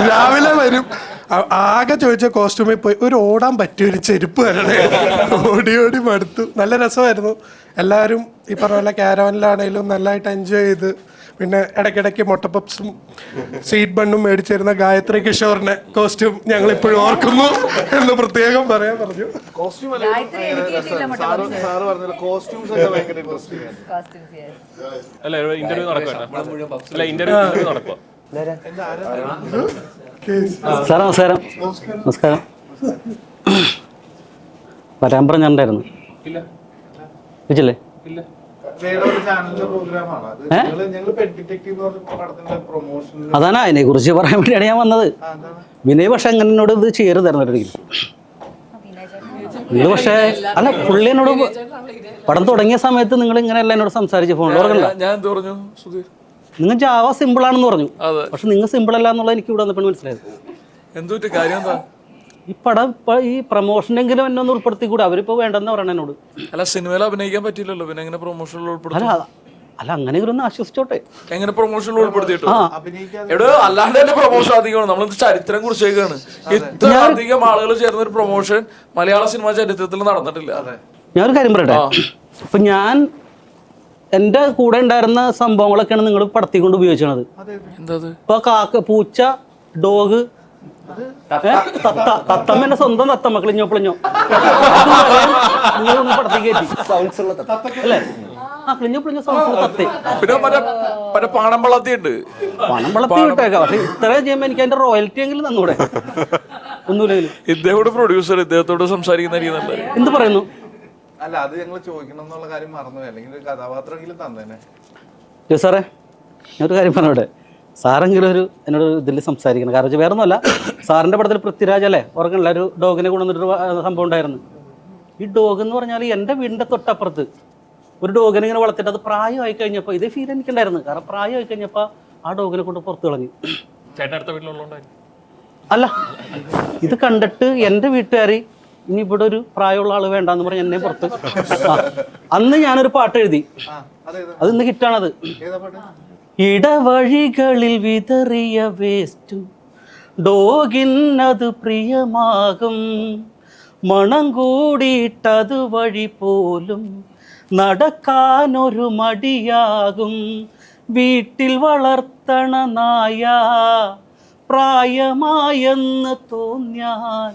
രാവിലെ വരും, ആകെ ചോദിച്ച കോസ്റ്റ്യൂമിൽ പോയി ഒരു ഓടാൻ പറ്റിയ ഒരു ചെരുപ്പ് വരണേ. ഓടി ഓടി മടുത്തു. നല്ല രസമായിരുന്നു. എല്ലാവരും ഈ പറഞ്ഞ പോലെ ക്യാരവനിലാണേലും നല്ലതായിട്ട് എൻജോയ് ചെയ്ത്. പിന്നെ ഇടയ്ക്കിടയ്ക്ക് മുട്ടപ്പപ്സും സ്വീറ്റ് ബണ്ണും മേടിച്ചിരുന്ന ഗായത്രി കിഷോറിന്റെ കോസ്റ്റ്യൂം ഞങ്ങൾ ഇപ്പോഴും ഓർക്കുന്നു എന്ന് പ്രത്യേകം പറയാൻ പറഞ്ഞു. കോസ്റ്റ്യൂം സാറ് പറഞ്ഞ കോസ്റ്റ്യൂംസ് ഒക്കെ ഭയങ്കര ഇൻട്രസ്റ്റിംഗ് ആണ്. അല്ല ഇന്റർവ്യൂ നടക്കുക. സാർ നമസ്കാരം. നമസ്കാരം. വരാൻ പറഞ്ഞിട്ടുണ്ടായിരുന്നു. വിളിച്ചില്ലേ? അതാണ് അതിനെ കുറിച്ച് പറയാൻ വേണ്ടിയാണ് ഞാൻ വന്നത്. വിനയ് പക്ഷെ അങ്ങനെ എന്നോട് ഇത് ചെയ്യരുതായിരുന്നു ഒരിക്കലും. നിങ്ങൾ പക്ഷേ അല്ല, പുള്ളി എന്നോട് പടം തുടങ്ങിയ സമയത്ത് നിങ്ങൾ ഇങ്ങനെയല്ല എന്നോട് സംസാരിച്ചു ഫോണിൽ. ഓർക്കണ്ട, നിങ്ങൾ ജാവ സിമ്പിൾ ആണെന്ന് പറഞ്ഞു. പക്ഷെ നിങ്ങൾ സിമ്പിൾ അല്ല എന്നുള്ളത് എനിക്ക് ഇവിടെ വന്നപ്പോൾ മനസ്സിലായത്. ഈ പടം ഈ പ്രൊമോഷനെങ്കിലും എന്നെ ഒന്ന് ഉൾപ്പെടുത്തി കൂടെ. അവരിപ്പോ വേണ്ടെന്ന് പറയണ എന്നോട്. അല്ല, സിനിമയിൽ അഭിനയിക്കാൻ പറ്റില്ലല്ലോ, പിന്നെ എങ്ങനെ പ്രൊമോഷനിൽ ഉൾപ്പെടുത്തി? അല്ല അങ്ങനെ ഒന്ന് ആശ്വസിച്ചോട്ടെ. എങ്ങനെ പ്രൊമോഷനിൽ ഉൾപ്പെടുത്തിട്ടോ? എടോ, അല്ലാണ്ട് തന്നെ പ്രൊമോഷൻ അധികമാണ്. നമ്മളത് ചരിത്രം കുറിച്ചേക്കാണ്. ഇത്ര അധികം ആളുകൾ ചേർന്ന ഒരു പ്രൊമോഷൻ മലയാള സിനിമ ചരിത്രത്തിൽ നടന്നിട്ടില്ല. ഞാനൊരു കാര്യം പറയട്ടെ. ഇപ്പൊ ഞാൻ എന്റെ കൂടെ ഉണ്ടായിരുന്ന സംഭവങ്ങളൊക്കെയാണ് നിങ്ങൾ പടത്തിക്കൊണ്ട് ഉപയോഗിച്ചത്. ഇപ്പൊ കാക്ക, പൂച്ച, ഡോഗ്, തത്തമ്മ, സ്വന്തം തത്തമ്മ കിളിഞ്ഞോ പിളിഞ്ഞോ നിങ്ങളൊന്ന് പടത്തേക്ക് കയറ്റി അല്ലേ? ആ കിളിഞ്ഞോ പിളിഞ്ഞോ സൗണ്ട്സുള്ള തത്തേ. പിന്നെ പണം വളർത്തിയുണ്ട്. പണം വളർത്തി വിട്ടേക്കാം. പക്ഷെ ഇത്രയും ചെയ്യുമ്പോൾ എനിക്ക് അതിന്റെ റോയൽറ്റി എങ്കിലും തന്നൂടെ? ഒന്നുമില്ലെങ്കിലും. ഇദ്ദേഹത്തോട് പ്രൊഡ്യൂസർ ഇദ്ദേഹത്തോട് സംസാരിക്കുന്ന എന്ത് പറയുന്നു? അല്ല, അത് ഞങ്ങൾ ചോദിക്കണം എന്നുള്ള കാര്യം മറന്നു. അല്ലെങ്കിൽ ഒരു കഥാപാത്രമെങ്കിലും തന്നെ. സാറേ, ഞാനൊരു കാര്യം പറഞ്ഞോട്ടെ. സാറെങ്കിലും ഒരു എന്നോട് ഇതിൽ സംസാരിക്കണം. കാരണം വെച്ചാൽ വേറെ ഒന്നുമല്ല, സാറിൻ്റെ പടത്തിൽ പൃഥ്വിരാജ് അല്ലേ ഓർക്കണില്ല, ഒരു ഡോഗിനെ കൊണ്ടുവന്നിട്ടൊരു സംഭവം ഉണ്ടായിരുന്നു. ഈ ഡോഗ് എന്ന് പറഞ്ഞാൽ എൻ്റെ വീടിൻ്റെ തൊട്ടപ്പുറത്ത് ഒരു ഡോഗിനെ ഇങ്ങനെ വളർത്തിയിട്ട് അത് പ്രായമായി കഴിഞ്ഞപ്പോൾ ഇതേ ഫീൽ എനിക്കുണ്ടായിരുന്നു. കാരണം പ്രായമായി കഴിഞ്ഞപ്പോൾ ആ ഡോഗിനെ കൊണ്ട് പുറത്ത് കളഞ്ഞു. ചേട്ടൻ അടുത്ത വീട്ടിലുള്ളതുകൊണ്ടായിരുന്നു അല്ല, ഇത് കണ്ടിട്ട് എൻ്റെ വീട്ടുകാർ ഇനി ഇവിടെ ഒരു പ്രായമുള്ള ആൾ വേണ്ടെന്ന് പറഞ്ഞ് എന്നെ പുറത്ത്. അന്ന് ഞാനൊരു പാട്ട് എഴുതി, അത് ഇന്ന് ഹിറ്റാണത്. ഇടവഴികളിൽ വിതറിയ വേസ്റ്റും ഡോഗിനത് പ്രിയമാകും, മണം കൂടിയിട്ടത് വഴി പോലും നടക്കാനൊരു മടിയാകും. വീട്ടിൽ വളർത്തണ നായ പ്രായമായെന്ന് തോന്നിയാൽ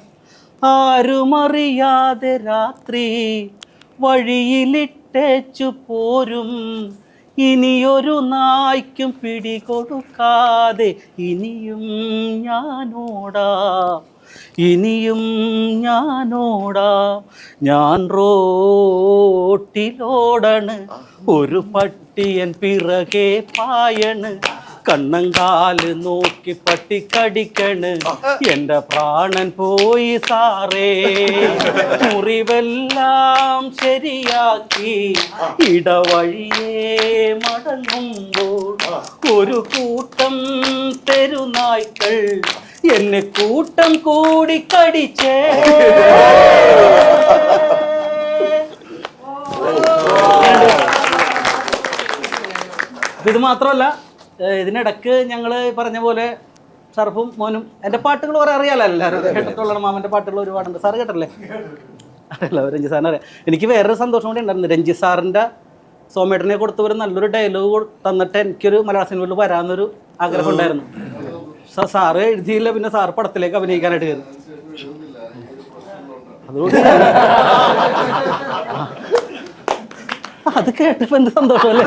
ആരുമറിയാതെ രാത്രി വഴിയിലിട്ടേച്ചു പോരും. ഇനിയൊരു നായ്ക്കും പിടികൊടുക്കാതെ ഇനിയും ഞാനോടാം, ഇനിയും ഞാനോടാം. ഞാൻ റോട്ടിലോടണ്, ഒരു പട്ടിയൻ പിറകെ പായണ്, കണ്ണങ്കാല് നോക്കി പട്ടി കടിക്കണ്, എൻ്റെ പ്രാണൻ പോയി സാറേ. മുറിവെല്ലാം ശരിയാക്കി ഇടവഴിയെ മടങ്ങുമ്പോൾ ഒരു കൂട്ടം തെരുനായ്ക്കൾ എന്നെ കൂട്ടം കൂടി കടിച്ചേ. ഇത് മാത്രമല്ല, ഇതിനിടക്ക് ഞങ്ങൾ പറഞ്ഞ പോലെ ഷർഫും മോനും എൻ്റെ പാട്ടുകൾ കുറെ അറിയാലോ, എല്ലാവരും കേട്ടിട്ടുള്ള മാമൻ്റെ പാട്ടുകൾ ഒരുപാടുണ്ട്. സാറ് കേട്ടല്ലേ? അറിയില്ല, രഞ്ജി സാറിന് അറിയാം. എനിക്ക് വേറൊരു സന്തോഷം കൂടി ഉണ്ടായിരുന്നു. രഞ്ജി സാറിൻ്റെ സോമേട്ടനെ കൊടുത്തവർ നല്ലൊരു ഡയലോഗ് തന്നിട്ട് എനിക്കൊരു മലയാള സിനിമയിൽ വരാമെന്നൊരു ആഗ്രഹം ഉണ്ടായിരുന്നു. സാറ് എഴുതിയില്ല, പിന്നെ സാറ് പടത്തിലേക്ക് അഭിനയിക്കാനായിട്ട് കയറി. അതുകൊണ്ട് അത് കേട്ടപ്പോൾ എന്ത് സന്തോഷമല്ലേ.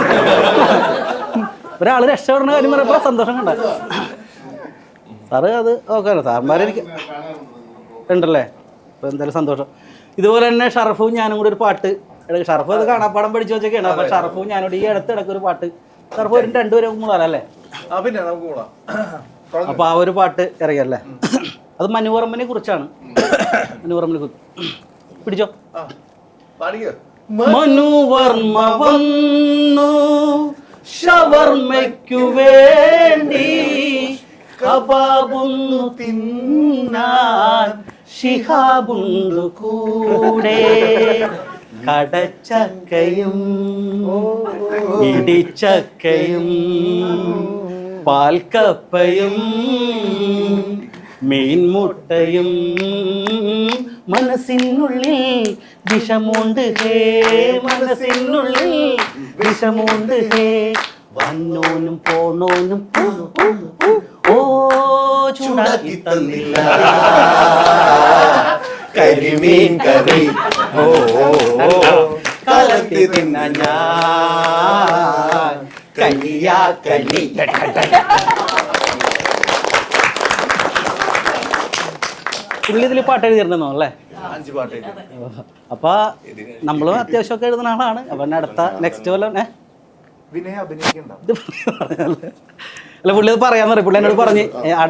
ഒരാൾ രക്ഷപ്പെടുന്ന കാര്യം പറയുമ്പോൾ സന്തോഷം കണ്ട സാറ് അത് ഓക്കെ അല്ല. സാറന്മാരെ എനിക്ക് ഉണ്ടല്ലേ, അപ്പോൾ എന്തായാലും സന്തോഷം. ഇതുപോലെ തന്നെ ഷറഫും ഞാനും കൂടി ഒരു പാട്ട്, ഷറഫ് അത് കാണാപ്പാടം പഠിച്ചു വെച്ചൊക്കെയാണ്. അപ്പോൾ ഷറഫും ഞാനോട് ഈ അടുത്തിടക്ക് ഒരു പാട്ട്, ഷറഫ് ഒരു രണ്ടുപേരും കൂടാറല്ലേ? അപ്പോൾ ആ ഒരു പാട്ട് ഇറങ്ങിയല്ലേ, അത് മനുവർമ്മനെ കുറിച്ചാണ്. മനുവർമ്മനെ കുറിച്ച് പിടിച്ചോ. മനുവർമ്മ വന്നു ഷവർമ്മയ്ക്കു വേണ്ടി, കബാബുന്നു തിന്നാൻ ശിഹാബുണ്ടു കൂടെ, കടച്ചക്കയും ഇടിച്ചക്കയും പാൽക്കപ്പയും മീൻമുട്ടയും, മനസ്സിനുള്ളിൽ വിഷമുണ്ട് ഹേ, മനസ്സിനുള്ളിൽ വിഷമുണ്ട് ഹേ, വന്നോനും പോണോനും ഓ ചൂടാക്കി തന്നില്ല കരിമീൻ കറി, ഓ കലത്തി തിന്ന ഞാൻ കനിയാ കനി. പുള്ളി ഇതിൽ പാട്ട് എഴുതിയിരുന്നോ അല്ലേ? അപ്പൊ നമ്മളും അത്യാവശ്യമൊക്കെ എഴുതുന്ന ആളാണ്. അപ്പൊ അടുത്ത നെക്സ്റ്റ് കൊല്ലം അല്ല, പുള്ളി അത് പറയാന്ന് പറയും. പുള്ളി എന്നോട് പറഞ്ഞ്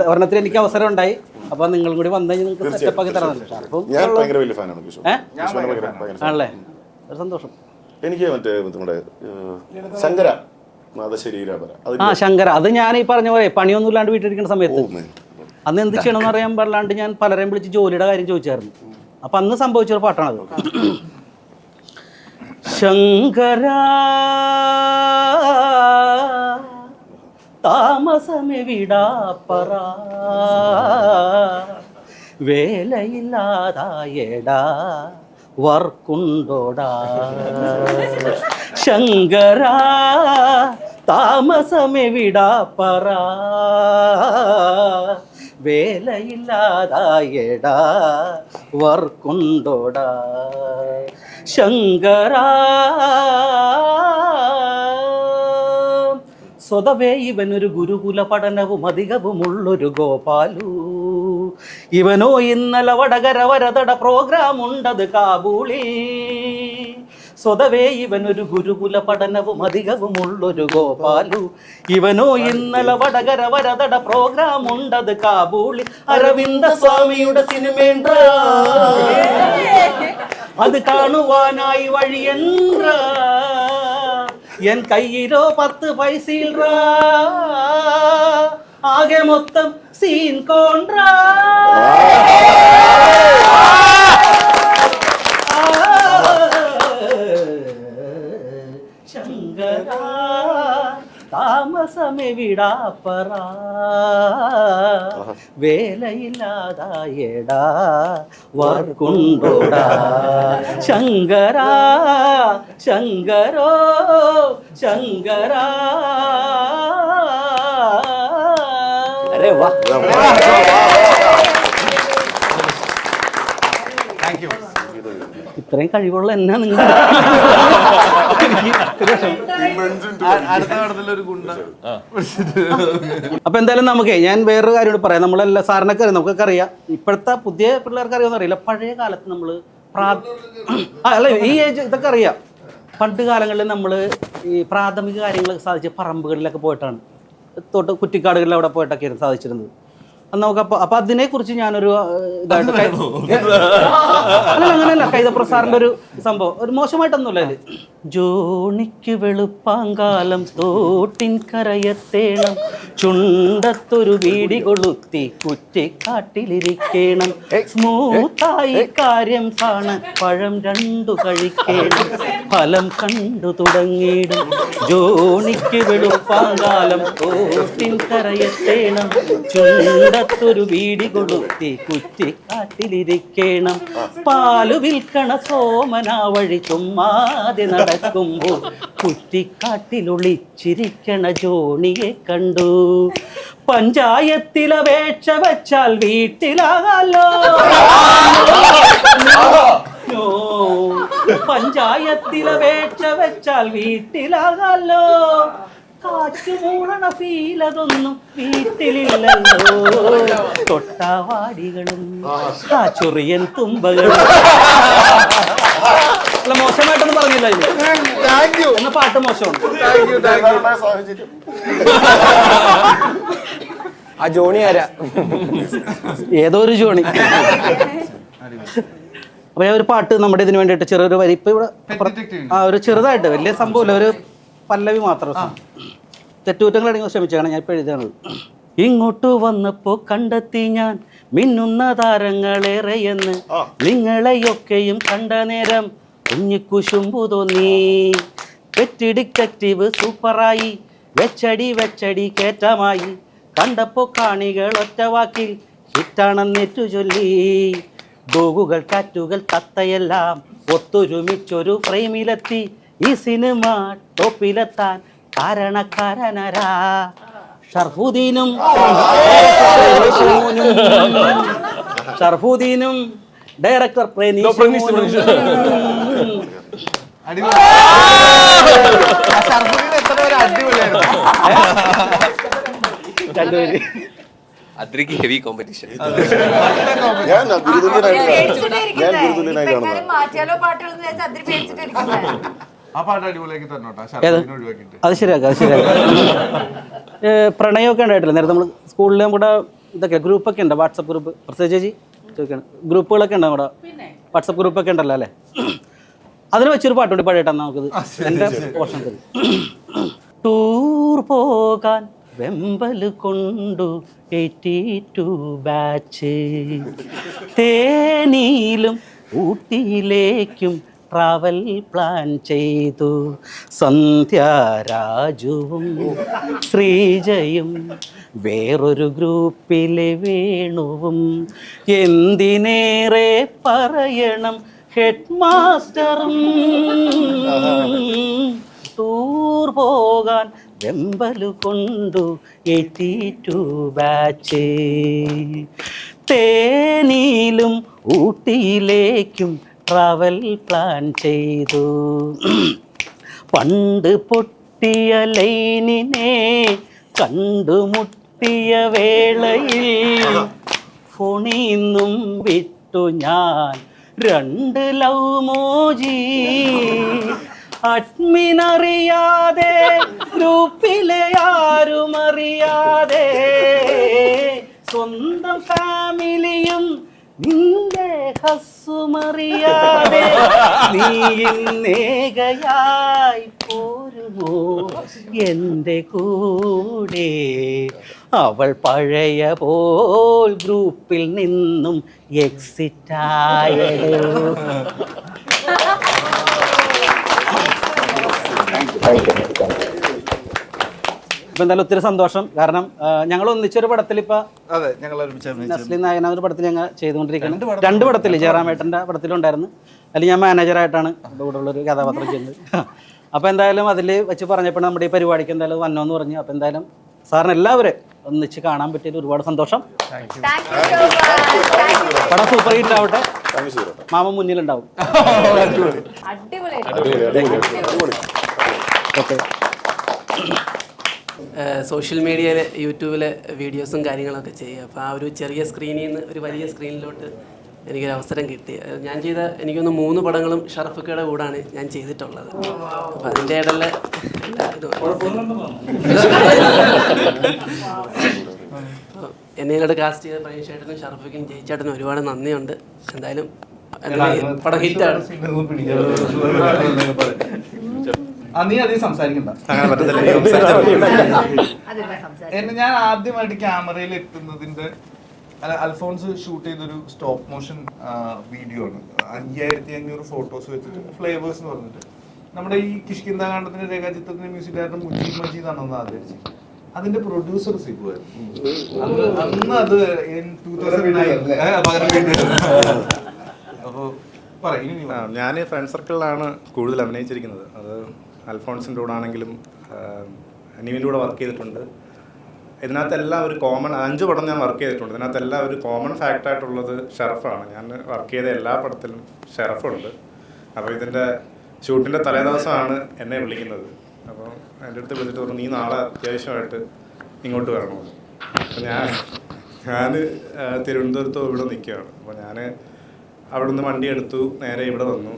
ഒരെണ്ണത്തിന് എനിക്ക് അവസരം ഉണ്ടായി, അപ്പൊ നിങ്ങളും കൂടി വന്നു കഴിഞ്ഞാൽ നിങ്ങൾക്ക് സെറ്റപ്പ് ആക്കി തരാമല്ലോ. ആണല്ലേ, ഒരു സന്തോഷം. എനിക്ക് മറ്റേ നമ്മുടെ ശങ്കര ശങ്കര, അത് ഞാൻ ഈ പറഞ്ഞ പോലെ പണിയൊന്നും ഇല്ലാണ്ട് വീട്ടിലിരിക്കുന്ന സമയത്ത് അന്ന് എന്ത് ചെയ്യണമെന്ന് അറിയാൻ പാടില്ലാണ്ട് ഞാൻ പലരെയും വിളിച്ച് ജോലിയുടെ കാര്യം ചോദിച്ചായിരുന്നു. അപ്പൊ അന്ന് സംഭവിച്ചൊരു പാട്ടാണത്. ശങ്കര താമസമെവിടാപ്പറ, വേലയില്ലാതായടാ വർക്കുണ്ടോടാ. ശങ്കര താമസമെവിടാപ്പറ, വേലയില്ലാതായടാ വർക്കുണ്ടോടാ. ശങ്കര സ്വതവേ ഇവനൊരു ഗുരുകുല പഠനവും അധികവുമുള്ളൊരു ഗോപാലു. ഇവനോ ഇന്നലെ വടകര വരതട പ്രോഗ്രാം ഉണ്ടത് കാബൂളിൽ. സ്വതവേ ഇവനൊരു ഗുരുകുല പഠനവും അധികവും ഉള്ളൊരു ഗോപാലു. ഇവനോ ഇന്നലെ വടകര വരതട പ്രോഗ്രാം ഉണ്ടത് കാബൂളിൽ. അരവിന്ദ സ്വാമിയുടെ സിനിമേണ്ട അത് കാണുവാനായി വഴിയെன்ற എൻ കയ്യിലോ 10 പൈസയിൽ ആകെ മൊത്തം സീൻ കോൺട്രാ. ശങ്കര താമസമേ വിടാപ്പറ വേലയില്ലാതായടാ വർക്കുണ്ടോടാ. ശങ്കര ശങ്കരോ ശങ്കര. അരേ വാ. ഇത്രയും കഴിവുള്ള എന്നാ നിങ്ങൾ അപ്പൊ എന്തായാലും നമുക്കേ ഞാൻ വേറൊരു കാര്യം കൂടി പറയാം. നമ്മളെല്ലാം സാറിനൊക്കെ അറിയാം, നമുക്കൊക്കെ അറിയാം. ഇപ്പോഴത്തെ പുതിയ പിള്ളേർക്ക് അറിയാമെന്ന് അറിയില്ല. പഴയ കാലത്ത് നമ്മൾ അല്ല ഈ ഏജ് ഇതൊക്കെ അറിയാം. പണ്ട് കാലങ്ങളിൽ നമ്മൾ ഈ പ്രാഥമിക കാര്യങ്ങളൊക്കെ സാധിച്ച് പറമ്പുകളിലൊക്കെ പോയിട്ടാണ്, കുറ്റിക്കാടുകളിൽ അവിടെ പോയിട്ടൊക്കെയായിരുന്നു സാധിച്ചിരുന്നത്. നമുക്ക് അപ്പൊ അതിനെക്കുറിച്ച് ഞാനൊരു ഇതായിട്ട് അല്ല അങ്ങനെയല്ല, കൈതപ്രസാറിന്റെ ഒരു സംഭവം ഒരു മോശമായിട്ടൊന്നുമില്ല അതില്. ജോണിക്ക് വെളുപ്പാങ്കാലം തോട്ടിൻ കരയത്തേണം, ചുണ്ടത്തൊരു വീടി കൊളുത്തി കുറ്റിക്കാട്ടിലിരിക്കണം, സ്മൂത്തായി കാര്യം കാണാൻ പഴം 2 കഴിക്കണം, ഫലം കണ്ടു തുടങ്ങിയിടും. ജോണിക്ക് വെളുപ്പാങ്കാലം തോട്ടിൻ കരയത്തേണം, ചുണ്ടത്തൊരു വീടി കൊളുത്തി കുറ്റിക്കാട്ടിലിരിക്കണം, പാലു വിൽക്കണ സോമനാ വഴി ചുമ്മാതെ നടക്കുമ്പോൾ കുറ്റിക്കാട്ടിലൊളിച്ചിരിക്കണ ജോണിയെ കണ്ടു. പഞ്ചായത്തിലപേക്ഷ വെച്ചാൽ വീട്ടിലാകാലോ, പഞ്ചായത്തിലപേക്ഷ വെച്ചാൽ വീട്ടിലാകാലോ, കാറ്റ് മൂടണ ഫീലതൊന്നും വീട്ടിലില്ലല്ലോ, തൊട്ടാവാടികളും ആ ചൊറിയൻ തുമ്പകളും. അല്ല മോശമായിട്ടൊന്നും പറഞ്ഞില്ല എന്ന പാട്ട് മോശമാണ്. ആ ജോണി ആരാ? ഏതോ ഒരു ജോണി. അപ്പൊ ഞാൻ ഒരു പാട്ട് നമ്മുടെ ഇതിന് വേണ്ടിയിട്ട് ചെറിയൊരു വരി ഇപ്പൊ ഇവിടെ ഒരു ചെറുതായിട്ട്, വലിയ സംഭവമില്ല, ഒരു പല്ലവി മാത്രം. തെറ്റുകുറ്റങ്ങളാണെങ്കിൽ ക്ഷമിച്ചാണ്, ഞാൻ ഇപ്പോൾ എഴുതിയാണത്. ഇങ്ങോട്ട് വന്നപ്പോ കണ്ടെത്തി ഞാൻ മിന്നുന്ന താരങ്ങളേറെയെന്ന്, നിങ്ങളെയൊക്കെയും കണ്ട നേരം കുഞ്ഞിക്കുശുമ്പു തോന്നി. പെറ്റ് ഡിറ്റക്റ്റീവ് സൂപ്പറായി, വെച്ചടി കേറ്റമായി, കണ്ടപ്പോ കാണികൾ ഒറ്റവാക്കിൽ ഹിറ്റാണെന്നേറ്റു ചൊല്ലി. ഡോഗുകൾ കാറ്റുകൾ തത്തയെല്ലാം ഒത്തൊരുമിച്ചൊരു ഫ്രെയിമിലെത്തി, ഈ സിനിമ ടോപ്പിലെത്താൻ കാരണക്കാരനരാ ഷർഫുദ്ദീനും ഡയറക്ടർ ഹെവി കോമ്പറ്റീഷൻ. മാറ്റിയാലോ പാട്ടുകൾ അത് ശരിയാക്കാം. പ്രണയമൊക്കെ ഉണ്ടായിട്ടില്ല നേരത്തെ നമ്മൾ സ്കൂളിൽ നമ്മുടെ ഇതൊക്കെ ഗ്രൂപ്പൊക്കെ ഉണ്ട്, വാട്സപ്പ് ഗ്രൂപ്പ്. പ്രത്യേകിച്ച് ചേച്ചി ചോദിക്കണം, ഗ്രൂപ്പുകളൊക്കെ ഉണ്ട് നമ്മുടെ വാട്സപ്പ് ഗ്രൂപ്പൊക്കെ ഉണ്ടല്ലോ അല്ലേ? അതിന് വെച്ചൊരു പാട്ടുണ്ട് പാടിയിട്ടാ നമുക്കത് എൻ്റെ പോർഷൻ. ടൂർ പോകാൻ വെമ്പൽ കൊണ്ടു 82 ബാച്ച്, തേനിയിലും ഊട്ടിയിലേക്കും ട്രാവൽ പ്ലാൻ ചെയ്തു. സന്ധ്യാരാജുവും ശ്രീജയും വേറൊരു ഗ്രൂപ്പിലെ വേണുവും, എന്തിനേറെ പറയണം ഹെഡ് മാസ്റ്ററും. ടൂർ പോകാൻ വെമ്പലു കൊണ്ടു 82 ബാച്ച്, തേനിയിലും ഊട്ടിയിലേക്കും ട്രാവൽ പ്ലാൻ ചെയ്തു. പണ്ട് പൊട്ടിയ ലൈനിനെ കണ്ടുമുട്ടിയ വേളയിൽ ഫോണിന്നും വിട്ടു ഞാൻ 2 ലവ് മോജി. അഡ്മിനറിയാതെ ഗ്രൂപ്പിലെ ആരും അറിയാതെ സ്വന്തം ഫാമിലിയും നിന്റെ ഹസ്സുമറിയാതെ നീ ഇന്നേകയായി പോരുമോ എൻ്റെ കൂടെ. അവൾ പഴയ പോൽ ഗ്രൂപ്പിൽ നിന്നും എക്സിറ്റായോ. ഇപ്പം എന്തായാലും ഒത്തിരി സന്തോഷം. കാരണം ഞങ്ങൾ ഒന്നിച്ചൊരു പടത്തിൽ ഇപ്പം അതെ ഞങ്ങൾ ഒരുമിച്ച് നസ്ലിൻ നായന ഒരു പടത്തിൽ ഞങ്ങൾ ചെയ്തുകൊണ്ടിരിക്കുന്നത്. 2 പടത്തിൽ ജയറാമേട്ടൻ്റെ പടത്തിലുണ്ടായിരുന്നു. അതിൽ ഞാൻ മാനേജറായിട്ടാണ് എൻ്റെ കൂടെ ഉള്ളൊരു കഥാപാത്രം ചെയ്യുന്നത്. അപ്പോൾ എന്തായാലും അതിൽ വെച്ച് പറഞ്ഞപ്പോൾ നമ്മുടെ ഈ പരിപാടിക്ക് എന്തായാലും വന്നോന്ന് പറഞ്ഞു. അപ്പോൾ എന്തായാലും സാറിന് എല്ലാവരും ഒന്നിച്ച് കാണാൻ പറ്റിയത് ഒരുപാട് സന്തോഷം. പടം സൂപ്പർ ഹിറ്റ് ആവട്ടെ. മാമ മുന്നിലുണ്ടാവും. ഓക്കെ. സോഷ്യൽ മീഡിയയിൽ യൂട്യൂബിലെ വീഡിയോസും കാര്യങ്ങളൊക്കെ ചെയ്യുക. അപ്പോൾ ആ ഒരു ചെറിയ സ്ക്രീനിൽ നിന്ന് ഒരു വലിയ സ്ക്രീനിലോട്ട് എനിക്കൊരു അവസരം കിട്ടി. ഞാൻ ചെയ്ത എനിക്കൊന്ന് 3 പടങ്ങളും ഷറഫക്കയുടെ കൂടാണ് ഞാൻ ചെയ്തിട്ടുള്ളത്. അപ്പോൾ അതിൻ്റെ ഇടയിൽ എന്നെ ഇങ്ങോട്ട് കാസ്റ്റ് ചെയ്ത പ്രേക്ഷേട്ടനും ഷറഫക്കും ജയിച്ചേട്ടനും ഒരുപാട് നന്ദിയുണ്ട്. എന്തായാലും പടം ഹിറ്റാണ്. നീ അധികം സംസാരിക്കണ്ട. ഞാൻ ആദ്യമായിട്ട് ക്യാമറയിൽ എത്തുന്നതിന്റെ അൽഫോൺസ് ഷൂട്ട് ചെയ്തൊരു സ്റ്റോപ്പ് മോഷൻ വീഡിയോ ആണ്. 5500 ഫോട്ടോസ് വെച്ചിട്ട് ഫ്ലേവേഴ്സ് എന്ന് പറഞ്ഞിട്ട് നമ്മുടെ ഈ കിഷ്കിന്താകാന്ഡത്തിന്റെ രേഖാചിത്രത്തിന്റെ മ്യൂസിക് ഡയറക്ടർ മുജീബ് മജീദ് ആണെന്ന് ആദ്യം. അതിന്റെ പ്രൊഡ്യൂസർ സിബുവായിരുന്നു അന്ന്. അത് 2009. അപ്പോ ഞാൻ ഫ്രണ്ട് സർക്കിളിലാണ് കൂടുതൽ അഭിനയിച്ചിരിക്കുന്നത്. അത് അൽഫോൺസിൻ്റെ കൂടെ ആണെങ്കിലും അനീവിൻ്റെ കൂടെ വർക്ക് ചെയ്തിട്ടുണ്ട്. ഇതിനകത്തെല്ലാം ഒരു കോമൺ 5 പടം ഞാൻ വർക്ക് ചെയ്തിട്ടുണ്ട്. ഇതിനകത്തെല്ലാം ഒരു കോമൺ ഫാക്റ്റായിട്ടുള്ളത് ഷറഫാണ്. ഞാൻ വർക്ക് ചെയ്ത എല്ലാ പടത്തിലും ഷറഫുണ്ട്. അപ്പോൾ ഇതിൻ്റെ ഷൂട്ടിൻ്റെ തലേദിവസമാണ് എന്നെ വിളിക്കുന്നത്. അപ്പോൾ എൻ്റെ അടുത്ത് വിളിച്ചിട്ട് പറഞ്ഞു, നീ നാളെ അത്യാവശ്യമായിട്ട് ഇങ്ങോട്ട് വരണമെന്ന്. അപ്പോൾ ഞാൻ തിരുവനന്തപുരത്ത് ഇവിടെ നിൽക്കുകയാണ്. അപ്പോൾ ഞാൻ അവിടെ നിന്ന് വണ്ടി എടുത്തു, നേരെ ഇവിടെ വന്നു.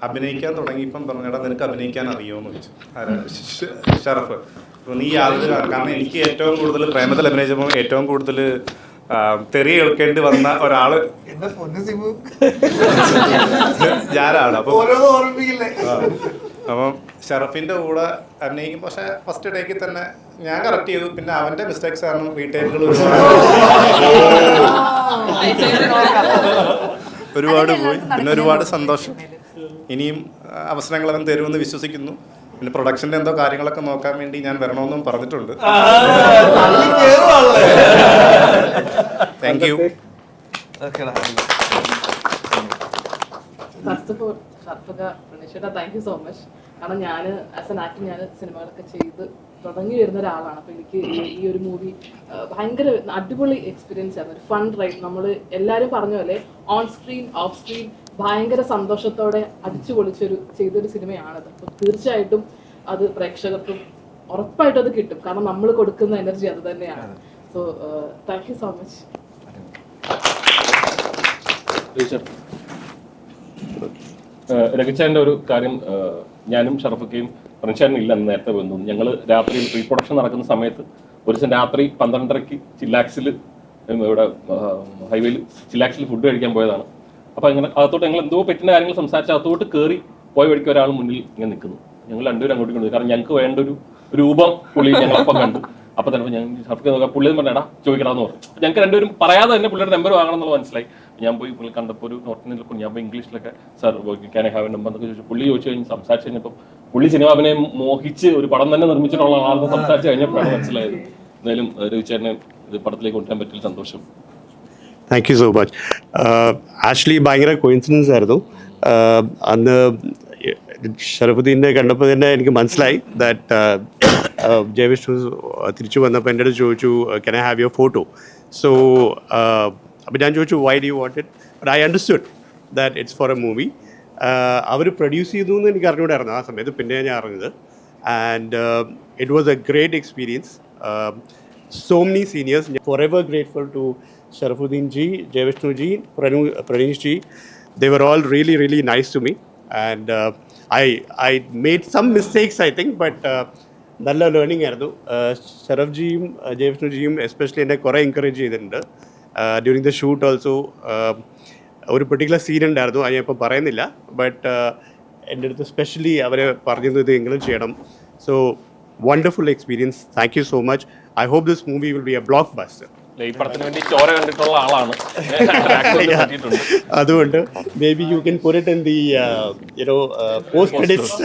അഭിനയിക്കാൻ തുടങ്ങിയപ്പം പറഞ്ഞടാ നിനക്ക് അഭിനയിക്കാൻ അറിയുമോ എന്ന് ചോദിച്ചു ഷറഫ്. അപ്പോൾ നീ യാതൊരു കാരണം എനിക്ക് ഏറ്റവും കൂടുതൽ പ്രേമത്തിൽ അഭിനയിച്ചപ്പോൾ ഏറ്റവും കൂടുതൽ തെറി കേൾക്കേണ്ടി വന്ന ഒരാള് ഞാനാണ്. അപ്പം ഷറഫിന്റെ കൂടെ അഭിനയിക്കും. പക്ഷെ ഫസ്റ്റ് ഡേക്കിൽ തന്നെ ഞാൻ കറക്റ്റ് ചെയ്തു. പിന്നെ അവന്റെ മിസ്റ്റേക്സ് കാരണം വീട്ടുകാരികൾ ഒരുപാട് പോയി. പിന്നെ ഒരുപാട് സന്തോഷം. ഇനിയും അവസരങ്ങൾ അവൻ തരുമെന്ന് വിശ്വസിക്കുന്നു. പിന്നെ പ്രൊഡക്ഷൻ്റെ എന്തോ കാര്യങ്ങളൊക്കെ നോക്കാൻ വേണ്ടി ഞാൻ വരണമെന്നും പറഞ്ഞിട്ടുണ്ട്. Thank you. First of all ഷർഫക്ക പ്രണീഷേട്ടാ താങ്ക് യു സോ മച്ച്. കാരണം ഞാൻ ആസ് എൻ ആക്ടർ ഞാൻ സിനിമകളൊക്കെ ചെയ്ത് തുടങ്ങി വരുന്ന ഒരാളാണ്. അപ്പോൾ എനിക്ക് ഈ ഒരു മൂവി ഭയങ്കര അടിപൊളി എക്സ്പീരിയൻസ് ആയിരുന്നു. ഒരു ഫൺ റൈഡ്. നമ്മൾ എല്ലാവരും പറഞ്ഞ പോലെ ഓൺ സ്ക്രീൻ ഓഫ് സ്ക്രീൻ ഭയങ്കര സന്തോഷത്തോടെ അടിച്ചു പൊളിച്ചൊരു ചെയ്തൊരു സിനിമയാണത്. അപ്പോൾ തീർച്ചയായിട്ടും അത് പ്രേക്ഷകർക്കും ഉറപ്പായിട്ടും അത് കിട്ടും. കാരണം നമ്മൾ കൊടുക്കുന്ന എനർജി അത് തന്നെയാണ്. So thank you so much. രഘുചാന്റെ ഒരു കാര്യം, ഞാനും ഷറഫക്കയും പ്രൻഷാനും ഇല്ല എന്ന് നേരത്തെ വന്നു. ഞങ്ങൾ രാത്രി പ്രീ പ്രൊഡക്ഷൻ നടക്കുന്ന സമയത്ത് ഒരു ദിവസം രാത്രി 12:30 ചില്ലാക്സിൽ ഇവിടെ ഹൈവേയിൽ ചില്ലാക്സിൽ ഫുഡ് കഴിക്കാൻ പോയതാണ്. അപ്പോൾ അങ്ങനെ അകത്തോട്ട് ഞങ്ങൾ എന്തോ പറ്റുന്ന കാര്യങ്ങൾ സംസാരിച്ച് അകത്തോട്ട് കയറി പോയ വഴിക്ക് ഒരാൾ മുന്നിൽ ഇങ്ങനെ നിൽക്കുന്നു. ഞങ്ങൾ രണ്ടുപേരും അങ്ങോട്ട് കൊണ്ടു. കാരണം ഞങ്ങൾക്ക് വേണ്ട ഒരു രൂപം പുള്ളി ഞങ്ങളപ്പം കണ്ടു. അപ്പോൾ തന്നെ ഞാൻ ഷർഫക്ക് നോക്കാം. പുള്ളി പറഞ്ഞാടാ ചോദിക്കണമെന്ന് പറഞ്ഞു. ഞങ്ങൾക്ക് രണ്ടുപേരും പറയാതെ തന്നെ പുള്ളിയുടെ നമ്പർ വാങ്ങണം എന്നുള്ളത് മനസ്സിലായി. ഞാൻ പോയി പുള്ളി കണ്ടപ്പോൾ ഒരു നോർത്ത് ഇന്ത്യയിൽ ഞാൻ പോയി ഇംഗ്ലീഷിലൊക്കെ sir can I have a number എന്നൊക്കെ ചോദിച്ചു. പുള്ളി ചോദിച്ചു കഴിഞ്ഞ് സംസാരിച്ച് കഴിഞ്ഞപ്പോൾ പുള്ളി സിനിമ അഭിനയം മോഹിച്ച് ഒരു പടം തന്നെ നിർമ്മിച്ചിട്ടുള്ള ആളെന്ന് സംസാരിച്ച് കഴിഞ്ഞപ്പോഴാണ് മനസ്സിലായത്. എന്തായാലും രഘുചേട്ടനെ ഇത് പടത്തിലേക്ക് കൊണ്ടുവരാൻ പറ്റിയ സന്തോഷം. Thank you so much. Actually ഭയങ്കര കോയിൻസിഡൻസ് ആയിരുന്നു. അന്ന് ഷറഫുദ്ദീനെ കണ്ടപ്പോൾ തന്നെ എനിക്ക് മനസ്സിലായി ദാറ്റ് ജയവിഷ്ണു തിരിച്ചു വന്നപ്പോൾ എൻ്റെ അടുത്ത് ചോദിച്ചു can I have your photo. So അപ്പോൾ ഞാൻ ചോദിച്ചു why do you want it. But I understood that it's for a movie. അവർ പ്രൊഡ്യൂസ് ചെയ്തു എന്ന് എനിക്ക് അറിഞ്ഞുകൂടായിരുന്നു ആ സമയത്ത്. പിന്നെ ഞാൻ അറിഞ്ഞത്. And it was a great experience. so many seniors. Forever grateful to Sharafuddin ji, Jayavishnu ji, Pranish ji. They were all really, really nice to me. And I made some mistakes, I think, but നല്ല learning ആയിരുന്നു. ശരഫ് ജിയും ജയവിഷ്ണു ജിയും especially എന്നെ കുറേ encourage ചെയ്തിട്ടുണ്ട്. During the shoot also ഒരു particular scene ഉണ്ടായിരുന്നു, അത് ഞാൻ ഇപ്പോൾ പറയുന്നില്ല. ബട്ട് എൻ്റെ അടുത്ത് സ്പെഷ്യലി അവരെ പറഞ്ഞത് ഇത് എങ്കിലും ചെയ്യണം. So wonderful experience. Thank you so much. I hope this movie will be a blockbuster. ഈ പടത്തിന് വേണ്ടി ചോര കണ്ടിട്ടുള്ള ആളാണ്. അതുകൊണ്ട് maybe you can put it in the post credits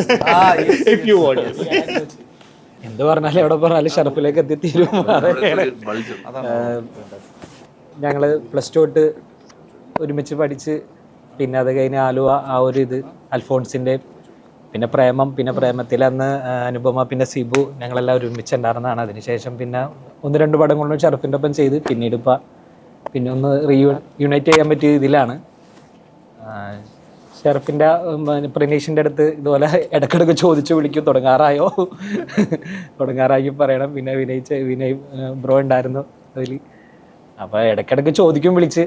if you want. എന്ത് പറഞ്ഞാലും എവിടെ പറഞ്ഞാലും ഷറഫിലേക്ക് എത്തിത്തീരും. അതൊക്കെയാണ്. ഞങ്ങൾ പ്ലസ് ടു തൊട്ട് ഒരുമിച്ച് പഠിച്ച് പിന്നെ അത് കഴിഞ്ഞ് ആലുവ ആ ഒരു ഇത് അൽഫോൺസിൻ്റെ പിന്നെ പ്രേമം പിന്നെ പ്രേമത്തിൽ അന്ന് അനുപമ പിന്നെ സിബു ഞങ്ങളെല്ലാം ഒരുമിച്ചുണ്ടായിരുന്നതാണ്. അതിനുശേഷം പിന്നെ 1-2 പടങ്ങളിലും ഷറഫിൻ്റെ ഒപ്പം ചെയ്ത് പിന്നീട് ഇപ്പം പിന്നെ ഒന്ന് യുണൈറ്റ് ചെയ്യാൻ പറ്റിയ ഇതിലാണ്. ഷെറഫിൻ്റെ പ്രണീഷിൻ്റെ അടുത്ത് ഇതുപോലെ ഇടയ്ക്കിടയ്ക്ക് ചോദിച്ചു വിളിക്കും തുടങ്ങാറായോ പറയണം. പിന്നെ വിനയ് ബ്രോ ഉണ്ടായിരുന്നു അതിൽ. അപ്പോൾ ഇടയ്ക്കിടയ്ക്ക് ചോദിക്കും വിളിച്ച്